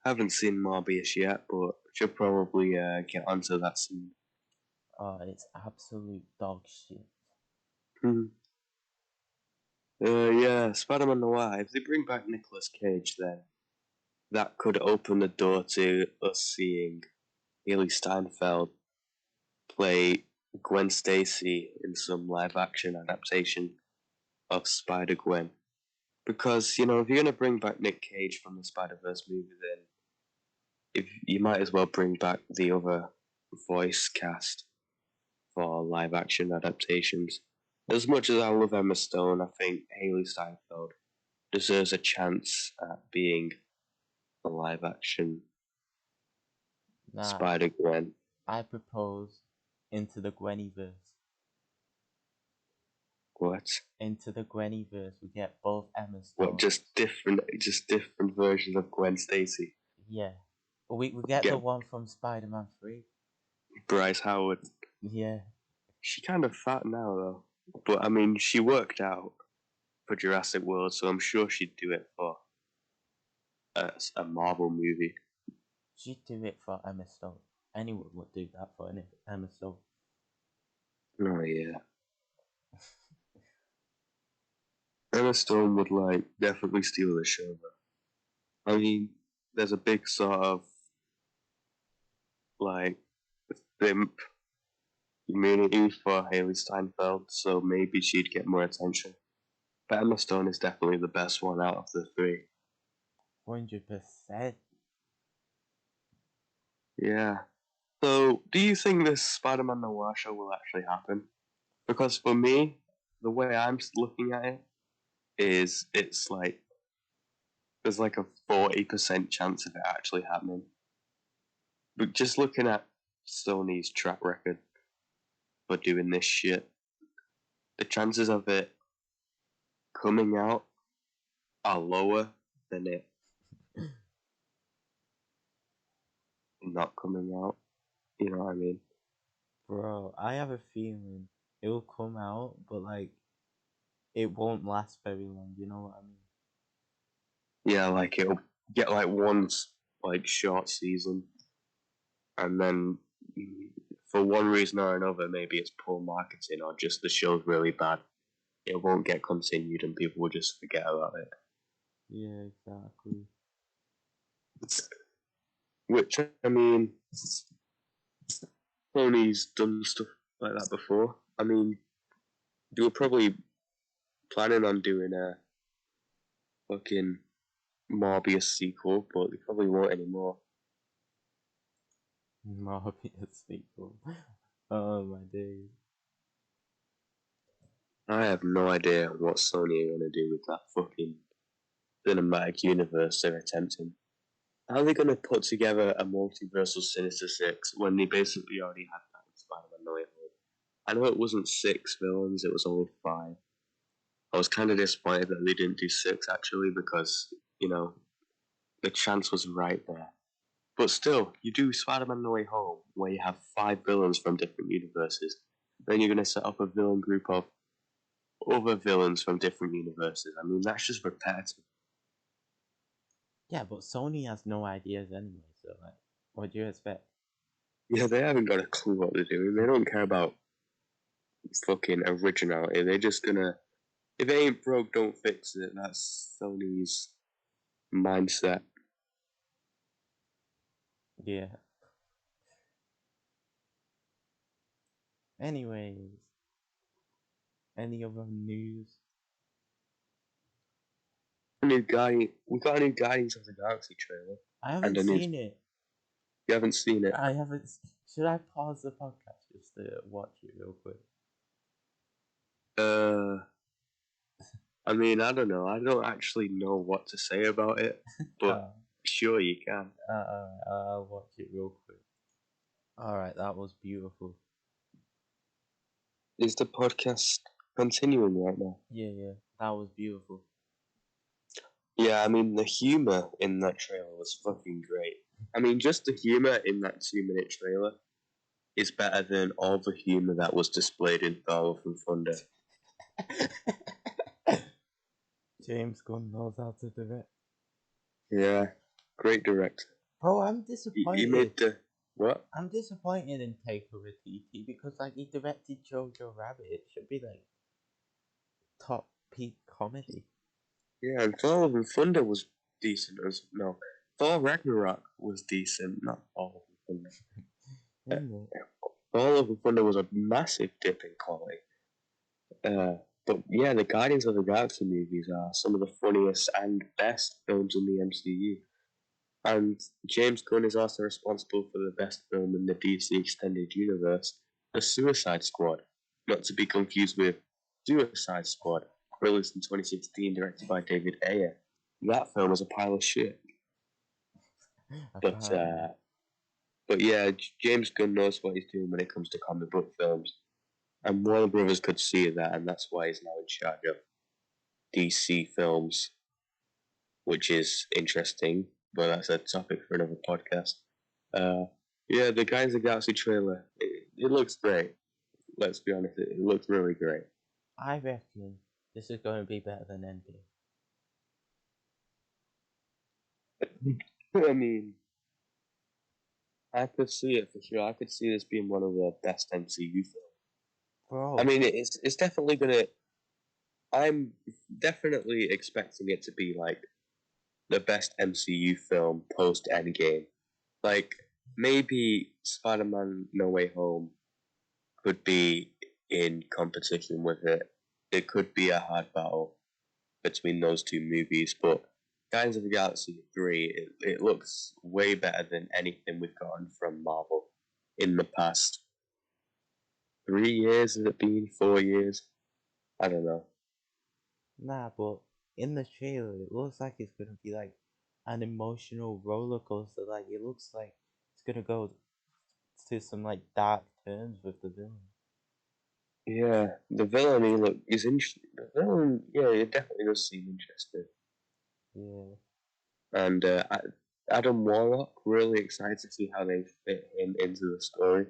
Haven't seen Morbius yet, but should probably get onto that soon. Oh, it's absolute dog shit. Yeah, Spider-Man Noir. If they bring back Nicolas Cage, then that could open the door to us seeing Haley Steinfeld play Gwen Stacy in some live-action adaptation of Spider-Gwen. Because, if you're going to bring back Nick Cage from the Spider-Verse movie, then if you might as well bring back the other voice cast for live-action adaptations. As much as I love Emma Stone, I think Haley Steinfeld deserves a chance at being a live-action Nah, Spider-Gwen. I propose Into the Gwennyverse. What? Into the Gwennyverse, we get both Emma Stone. What? Just different versions of Gwen Stacy. Yeah. We get the one from Spider-Man 3. Bryce Howard. Yeah. She's kind of fat now, though. But, I mean, she worked out for Jurassic World, so I'm sure she'd do it for a Marvel movie. She'd do it for Emma Stone. Anyone would do that for Emma Stone. Oh, yeah. Emma Stone would, definitely steal the show, though. I mean, there's a big sort of, thimp community for Haley Steinfeld, so maybe she'd get more attention. But Emma Stone is definitely the best one out of the three. 100%. Yeah. So, do you think this Spider-Man Noir show will actually happen? Because for me, the way I'm looking at it is there's like a 40% chance of it actually happening. But just looking at Sony's track record for doing this shit, the chances of it coming out are lower than it not coming out. You know what I mean? Bro, I have a feeling it will come out, but like it won't last very long. You know what I mean? Yeah, like it'll get like one like short season, and then for one reason or another, maybe it's poor marketing or just the show's really bad. It won't get continued, and people will just forget about it. Yeah, exactly. Which I mean, Sony's done stuff like that before. I mean, they were probably planning on doing a fucking Morbius sequel, but they probably won't anymore. Morbius sequel. Oh my days. I have no idea what Sony are going to do with that fucking cinematic universe they're attempting. How are they going to put together a multiversal Sinister Six when they basically already had that in Spider-Man No Way Home? I know it wasn't 6 villains, it was only 5. I was kind of disappointed that they didn't do 6 actually because, you know, the chance was right there. But still, you do Spider-Man No Way Home where you have 5 villains from different universes. Then you're going to set up a villain group of other villains from different universes. I mean, that's just repetitive. Yeah, but Sony has no ideas anyway, so like, what do you expect? Yeah, they haven't got a clue what they're doing. They don't care about fucking originality. They're just gonna, if it ain't broke, don't fix it. That's Sony's mindset. Yeah. Anyways, any other news? We got a new Guardians of the Galaxy trailer. I And haven't a new, seen it. you haven't seen it? I haven't. Should I pause the podcast just to watch it real quick? I mean, I don't know. I don't actually know what to say about it, but sure you can. I'll watch it real quick. Alright, that was beautiful. Is the podcast continuing right now? Yeah, that was beautiful. Yeah, I mean, the humor in that trailer was fucking great. I mean, just the humor in that 2-minute trailer is better than all the humor that was displayed in Thor Love and Thunder. James Gunn knows how to direct. Yeah, great director. Bro, I'm disappointed. He made the what? I'm disappointed in Taika Waititi because like he directed Jojo Rabbit. It should be like top peak comedy. Yeah, and Thor Love and Thunder was decent as no. Thor Ragnarok was decent, not Thor Love and Thunder. Thor Love and Thunder was a massive dip in quality. But yeah, the Guardians of the Galaxy movies are some of the funniest and best films in the MCU. And James Gunn is also responsible for the best film in the DC Extended Universe, The Suicide Squad, not to be confused with Suicide Squad, released in 2016, directed by David Ayer. That film was a pile of shit. But yeah, James Gunn knows what he's doing when it comes to comic book films. And Warner Brothers could see that, and that's why he's now in charge of DC films, which is interesting, but that's a topic for another podcast. Yeah, the Guardians of the Galaxy trailer, it looks great. Let's be honest, it looks really great. I reckon this is going to be better than Endgame. I mean, I could see it for sure. I could see this being one of the best MCU films. Bro. I mean, it's definitely gonna. I'm definitely expecting it to be like the best MCU film post Endgame. Like maybe Spider-Man: No Way Home could be in competition with it. It could be a hard battle between those two movies, but Guardians of the Galaxy 3, it looks way better than anything we've gotten from Marvel in the past 3 years. Has it been 4 years? I don't know. Nah, but in the trailer, it looks like it's gonna be like an emotional roller coaster. Like it looks like it's gonna go to some like dark turns with the villain. Yeah, the villain is interesting. The villain, yeah, it definitely does seem interesting. Yeah. And Adam Warlock, really excited to see how they fit him into the story.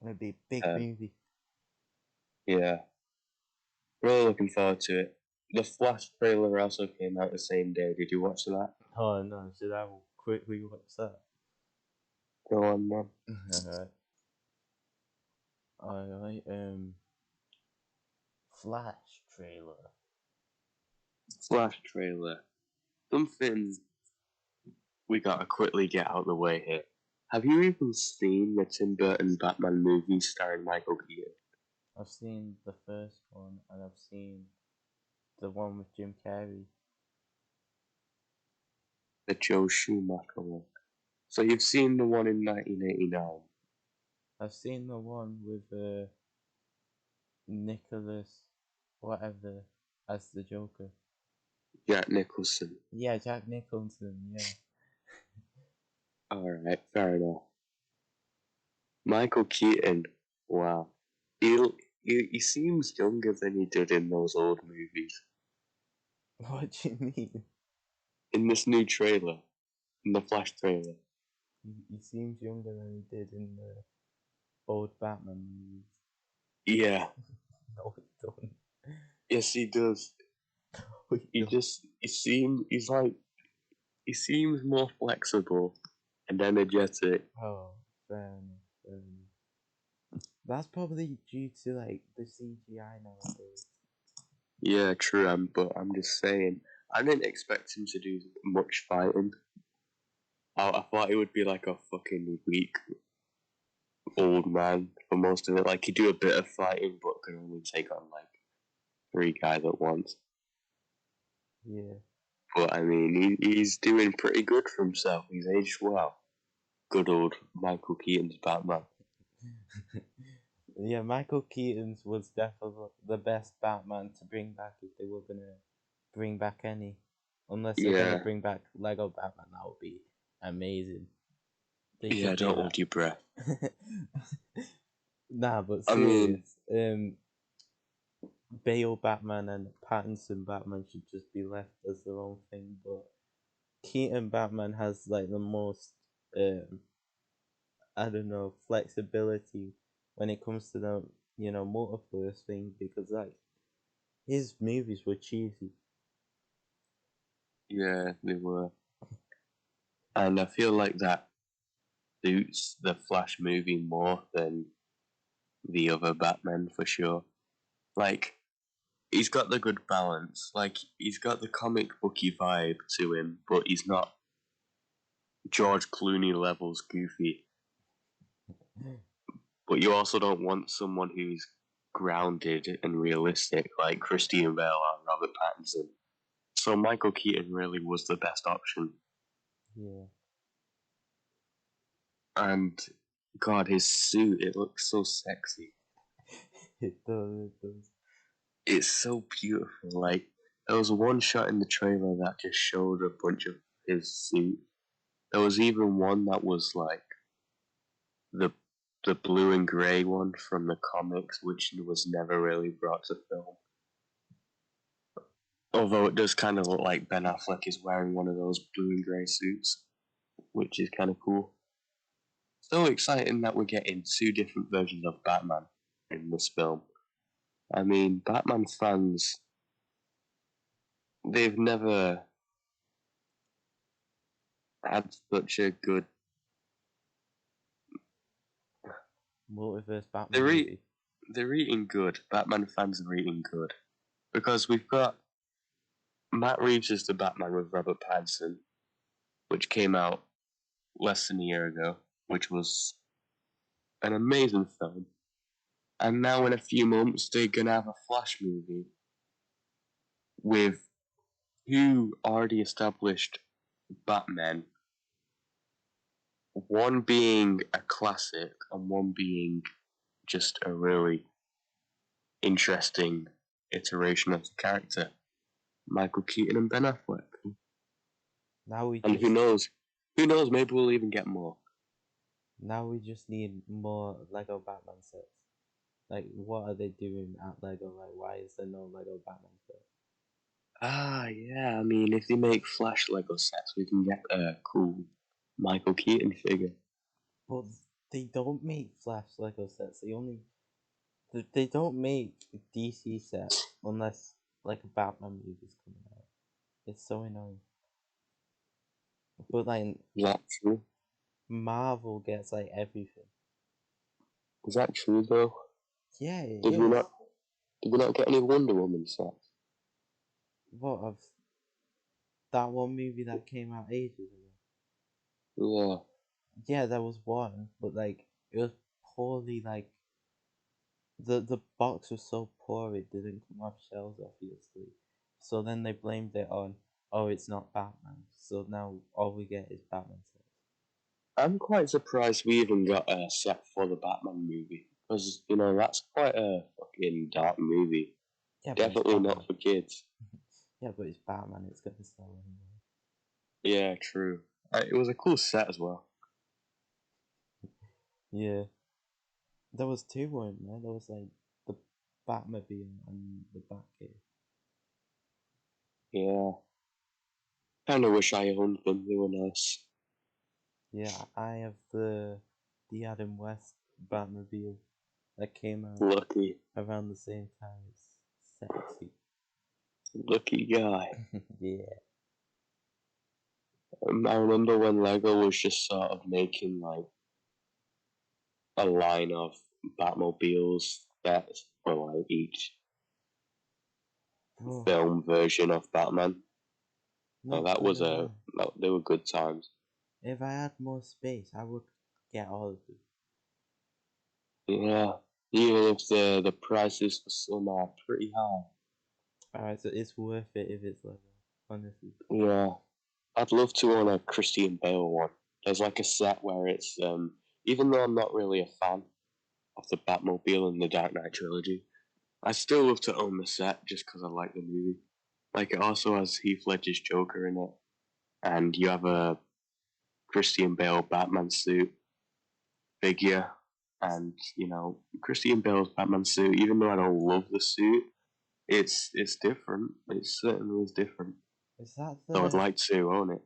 It'd be a big Um, movie. yeah, really looking forward to it. The Flash trailer also came out the same day. Did you watch that? Oh no, should I quickly watch that? Go on, man. Alright, Flash trailer. Flash trailer. Something we gotta quickly get out of the way here. Have you even seen the Tim Burton Batman movie starring Michael Keaton? I've seen the first one and I've seen the one with Jim Carrey. The Joe Schumacher one. So you've seen the one in 1989? I've seen the one with Nicholas whatever as the Joker. Jack Nicholson. Yeah, Jack Nicholson, yeah. Alright, fair enough. Michael Keaton, wow. He seems younger than he did in those old movies. What do you mean? In this new trailer, in the Flash trailer. He seems younger than he did in the old Batman movies. Yeah, No, he don't. yes he does. No, he don't. He seems more flexible and energetic. Oh, fair enough, fair enough. That's probably due to like the CGI nowadays. Yeah, true, but I'm just saying, I didn't expect him to do much fighting. I thought it would be like a fucking weak old man for most of it. Like he'd do a bit of fighting, but could only take on like 3 guys at once. Yeah. But I mean, he's doing pretty good for himself. He's aged well. Good old Michael Keaton's Batman. Yeah, Michael Keaton's was definitely the best Batman to bring back if they were gonna bring back any. Unless they're gonna Yeah, bring back Lego Batman, that would be amazing. They yeah. should do Don't hold your breath. that. Nah, but I mean, serious. Bale Batman and Pattinson Batman should just be left as their own thing, but Keaton Batman has like the most I don't know, flexibility when it comes to the multiverse thing because like his movies were cheesy. yeah, they were, and I feel like that suits the Flash movie more than the other Batman for sure. Like, he's got the good balance. Like, he's got the comic booky vibe to him, but he's not George Clooney levels goofy. But you also don't want someone who's grounded and realistic like Christian Bale or Robert Pattinson. So Michael Keaton really was the best option. Yeah. And God, his suit, it looks so sexy. It does, it does. It's so beautiful. Like, there was one shot in the trailer that just showed a bunch of his suit. There was even one that was like the the blue and grey one from the comics, which was never really brought to film. Although it does kind of look like Ben Affleck is wearing one of those blue and grey suits, which is kind of cool. So exciting that we're getting 2 different versions of Batman in this film. I mean, Batman fans, they've never had such a good. Multiverse Batman They're movie. they're eating good. Batman fans are eating good because we've got Matt Reeves as the Batman with Robert Pattinson, which came out less than a year ago, which was an amazing film. And now in a few months they're gonna have a Flash movie with 2 already established Batmen, one being a classic and one being just a really interesting iteration of the character, Michael Keaton and Ben Affleck. Now we And just who knows, maybe we'll even get more. now we just need more Lego Batman sets. Like what are they doing at Lego? Like why is there no Lego Batman set? Yeah, I mean, if they make Flash Lego sets, we can get a cool Michael Keaton figure. But they don't make Flash Lego sets. They don't make DC sets unless like a Batman movie's coming out. It's so annoying. But like Is that true? Marvel gets like everything. Is that true though? Yeah, it Did we is. not? Did we not get any Wonder Woman sets? What of that one movie that came out ages ago? Yeah. Yeah, there was one, but like it was poorly like the box was so poor it didn't come off shelves obviously. So then they blamed it on, oh, it's not Batman. So now all we get is Batman sets. I'm quite surprised we even got a set for the Batman movie. Because, you know, that's quite a fucking dark movie. Yeah, but it's Definitely Batman. not for kids. Yeah, but it's Batman. It's gonna sell anyway. Yeah, true. It was a cool set as well. Yeah, there was two, weren't there? There was like the Batmobile and the Batcave. Yeah. Kinda wish I owned them. They were nice. Yeah, I have the Adam West Batmobile that came out Lucky. around the same time. It's sexy. Lucky guy. Yeah. I remember when Lego was just sort of making like a line of Batmobiles that for like each Oh, film version of Batman. not That was gonna lie. they were good times. If I had more space, I would get all of them. Yeah, even if the prices for some are pretty high. Alright, so it's worth it if it's Lego, honestly. Yeah, I'd love to own a Christian Bale one. There's like a set where it's even though I'm not really a fan of the Batmobile and the Dark Knight trilogy, I still love to own the set just because I like the movie. Like it also has Heath Ledger's Joker in it, and you have a Christian Bale Batman suit figure, and you know Christian Bale's Batman suit. Even though I don't love the suit, it's different. It certainly is different. Is that So I'd the like to own it.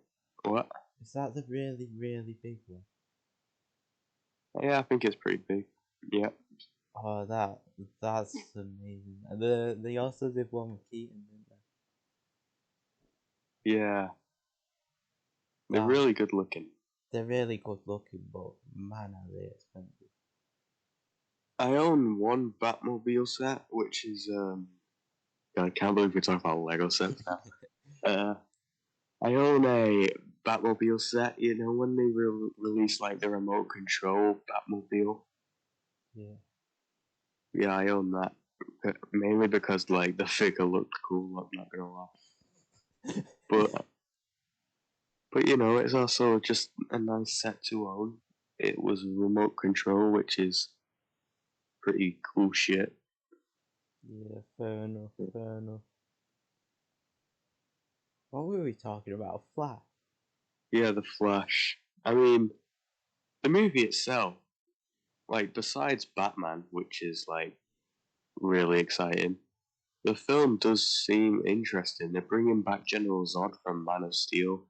What? is that the really, really big one? Yeah, I think it's pretty big. Yeah, Oh, that's amazing. And they also did one with Keaton, didn't yeah, they? they're really good looking. They're really good looking, but man, are they expensive. I own one Batmobile set, which is God, I can't believe we're talking about Lego sets now. I own a Batmobile set. You know when they released like the remote control Batmobile. Yeah. Yeah, I own that. Mainly because like the figure looked cool. I'm not gonna lie, but you know it's also just a nice set to own. It was remote control, which is pretty cool shit. Yeah, fair enough, fair enough. What were we talking about? Flash. Yeah, the Flash. I mean, the movie itself, like besides Batman, which is like really exciting, the film does seem interesting. They're bringing back General Zod from Man of Steel.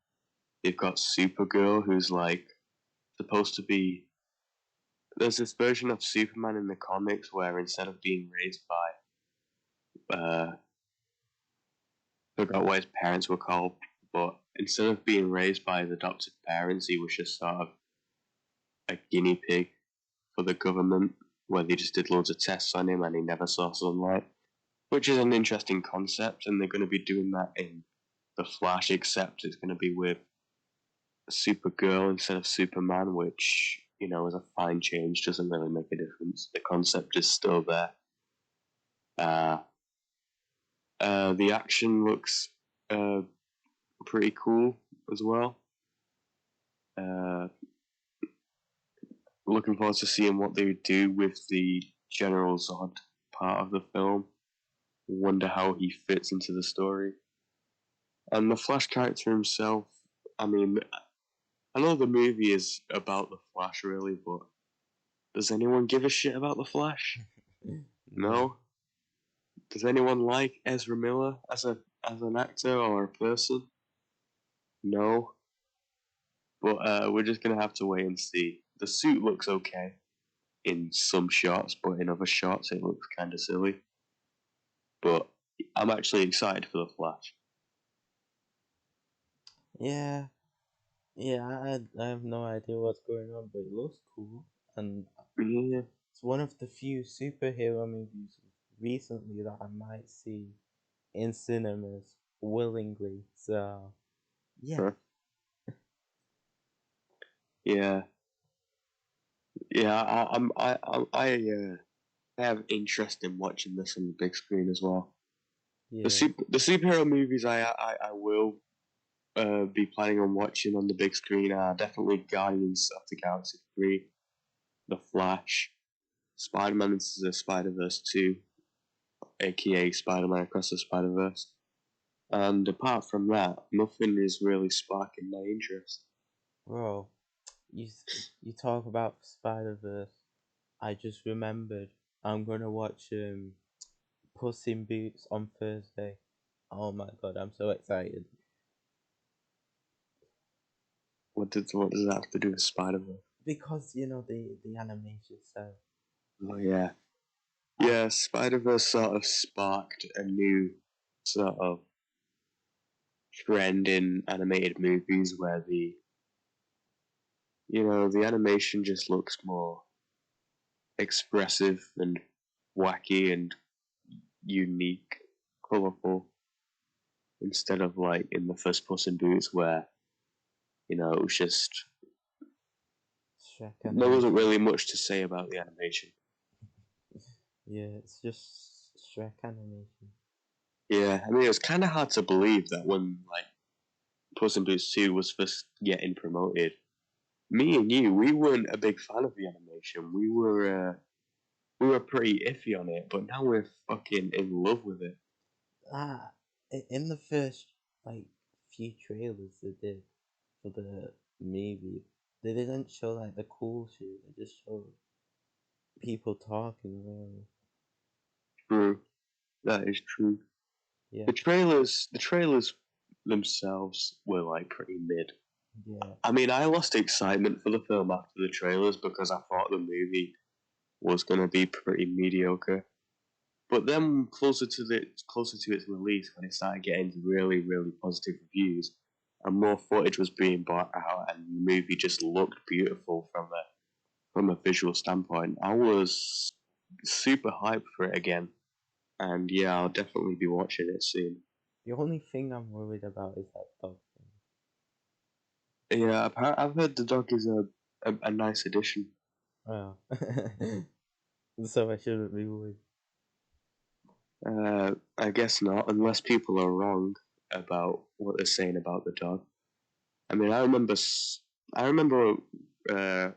They've got Supergirl, who's like supposed to be. There's this version of Superman in the comics where instead of being raised by, forgot what his parents were called, but instead of being raised by his adopted parents, he was just sort of a guinea pig for the government, where they just did loads of tests on him and he never saw sunlight, which is an interesting concept, and they're going to be doing that in The Flash, except it's going to be with Supergirl instead of Superman, which, you know, is a fine change, doesn't really make a difference. The concept is still there. Uh, the action looks uh, pretty cool as well. Uh, Looking forward to seeing what they do with the General Zod part of the film. Wonder how he fits into the story. And the Flash character himself, I mean, I know the movie is about the Flash, really, but does anyone give a shit about the Flash? No. No? Does anyone like Ezra Miller as an actor or a person, no. But we're just gonna have to wait and see. The suit looks okay in some shots, but in other shots it looks kind of silly. But I'm actually excited for the Flash. Yeah, yeah. I have no idea what's going on, but it looks cool, and Yeah, it's one of the few superhero movies recently that I might see in cinemas willingly. So yeah, huh. Yeah, yeah. I have interest in watching this on the big screen as well. yeah. The superhero movies I will be planning on watching on the big screen are definitely Guardians of the Galaxy 3, The Flash, Spider-Man Into the Spider-Verse 2, aka Spider-Man Across the Spider-Verse. And apart from that, nothing is really sparking my interest. Bro, you you talk about Spider Verse. I just remembered I'm gonna watch Puss in Boots on Thursday. Oh my god, I'm so excited What does that have to do with Spider-Man? because you know the animation style. Oh yeah. I Yeah, Spider-Verse sort of sparked a new sort of trend in animated movies where the animation just looks more expressive and wacky and unique, colorful, instead of like in the first Puss in Boots where, it was just, Shrek there wasn't animation. really much to say about the animation. Yeah, it's just Shrek animation. Yeah, I mean, it was kind of hard to believe that when, like, Puss in Boots 2 was first getting promoted, me and you, we weren't a big fan of the animation. We were pretty iffy on it, but now we're fucking in love with it. Ah, in the first like few trailers they did for the movie, they didn't show like the cool shit. They just showed people talking. Really. True, that is true. Yeah, The trailers themselves were like pretty mid. yeah. I mean, I lost excitement for the film after the trailers because I thought the movie was gonna be pretty mediocre. But then closer to its release, when it started getting really, really positive reviews, and more footage was being brought out, and the movie just looked beautiful from a visual standpoint, I was super hyped for it again. And yeah, I'll definitely be watching it soon. The only thing I'm worried about is that dog Yeah, I've heard the dog is a nice addition. thing. Oh. So I shouldn't be worried. I guess not, unless people are wrong about what they're saying about the dog. I mean, I remember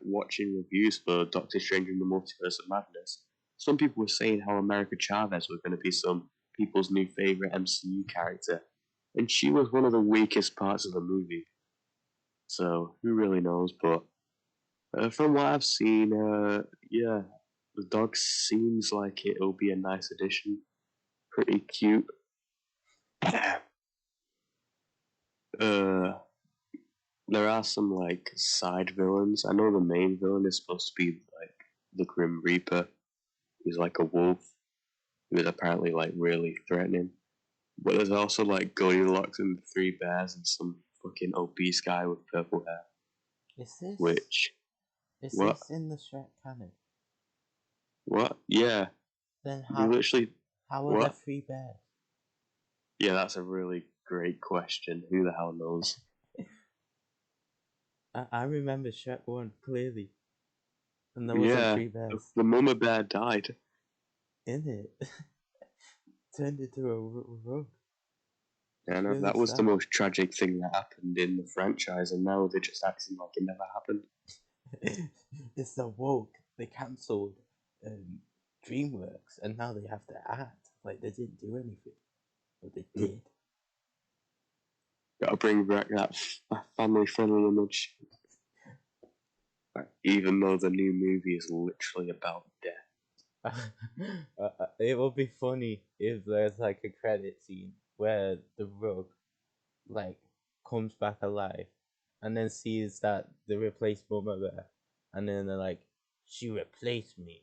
watching reviews for Doctor Strange in the Multiverse of Madness. Some people were saying how America Chavez was going to be some people's new favorite MCU character, and she was one of the weakest parts of the movie. So who really knows? But from what I've seen, yeah, the dog seems like it'll be a nice addition. Pretty cute. uh, there are some like side villains. I know the main villain is supposed to be like the Grim Reaper, who's like a wolf, who is apparently like really threatening. But there's also like Goldilocks and the Three Bears and some fucking obese guy with purple hair. Is this Which is what this in the Shrek canon? what? Yeah, Then you literally how are there what? three bears? Yeah, that's a really great question. Who the hell knows? I remember Shrek 1 clearly, and there wasn't Yeah, three the, bears the mama bear died. in it. Turned into a rug. Yeah, It's no, really that was the sad. most tragic thing that happened in the franchise, and now they're just acting like it never happened. It's the woke. They cancelled DreamWorks, and now they have to act like they didn't do anything, but they did. Gotta bring back that family-friendly image, even though the new movie is literally about death. It would be funny if there's like a credit scene where the rug like comes back alive and then sees that they replaced Mama Bear, and then they're like, she replaced me.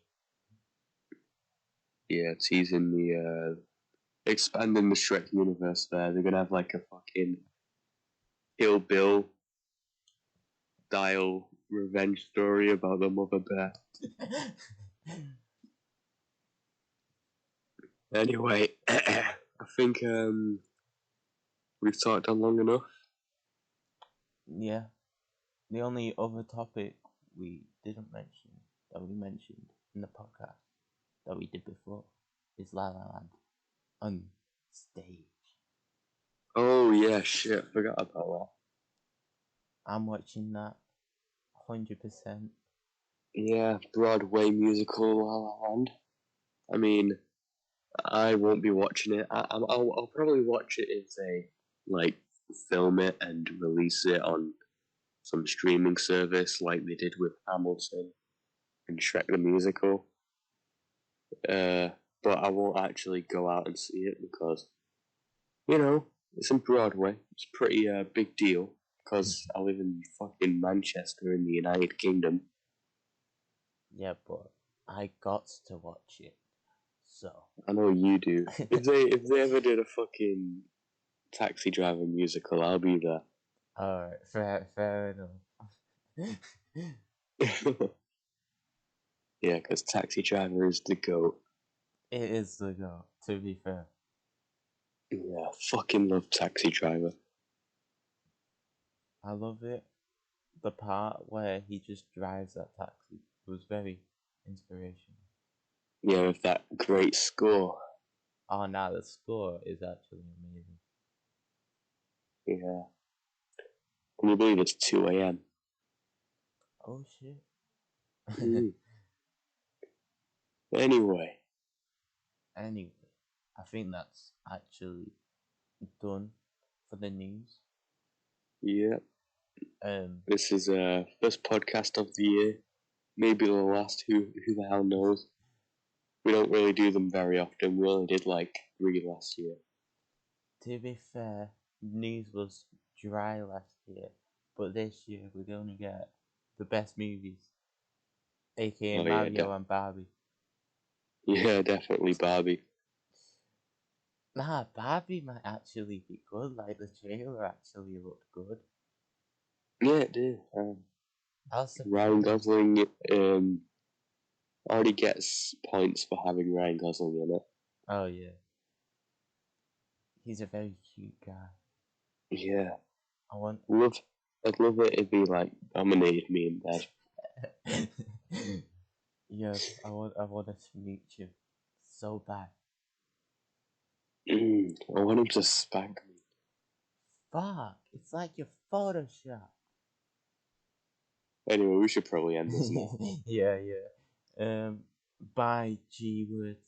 Yeah, teasing the expanding the Shrek universe there. They're gonna have like a fucking Kill Bill style revenge story about the mother bear. Anyway, I think we've talked on long enough. Yeah. The only other topic we didn't mention that we mentioned in the podcast that we did before is La La Land on stage. Oh yeah, shit, forgot about that. I'm watching that 100%. Yeah, Broadway musical La La Land. I mean, I won't be watching it. I'll probably watch it if they like film it and release it on some streaming service like they did with Hamilton and Shrek the Musical. But I won't actually go out and see it because, you know, it's in Broadway. It's a pretty big deal because I live in fucking Manchester in the United Kingdom. Yeah, but I got to watch it. So I know you do. If they ever did a fucking Taxi Driver musical, I'll be there. alright, fair enough. Yeah, because Taxi Driver is the GOAT. It is the go, to be fair. Yeah, fucking love Taxi Driver. I love it. The part where he just drives that taxi was very inspirational. Yeah, with that great score. Oh, now the score is actually amazing. Yeah. Can you believe it's 2 a.m.? Oh shit. Mm. Anyway, Anyway, I think that's actually done for the news. yeah, Um, this is first podcast of the year. Maybe the last. Who the hell knows? We don't really do them very often. We only did like 3 last year. to be fair, news was dry last year, but this year we're gonna get the best movies, aka Oh yeah, Mario and Barbie. yeah, definitely Barbie. Nah, Barbie might actually be good. Like the trailer actually looked good. Yeah, it did. I was Ryan surprised. Gosling already gets points for having Ryan Gosling in it. Oh yeah, he's a very cute guy. Yeah, I want. I'd love it if he like dominated me in bed. Yeah, I want to meet you so bad. I want him to spank me. Fuck, it's like your Photoshop. Anyway, we should probably end this now. Yeah. Bye, G Words.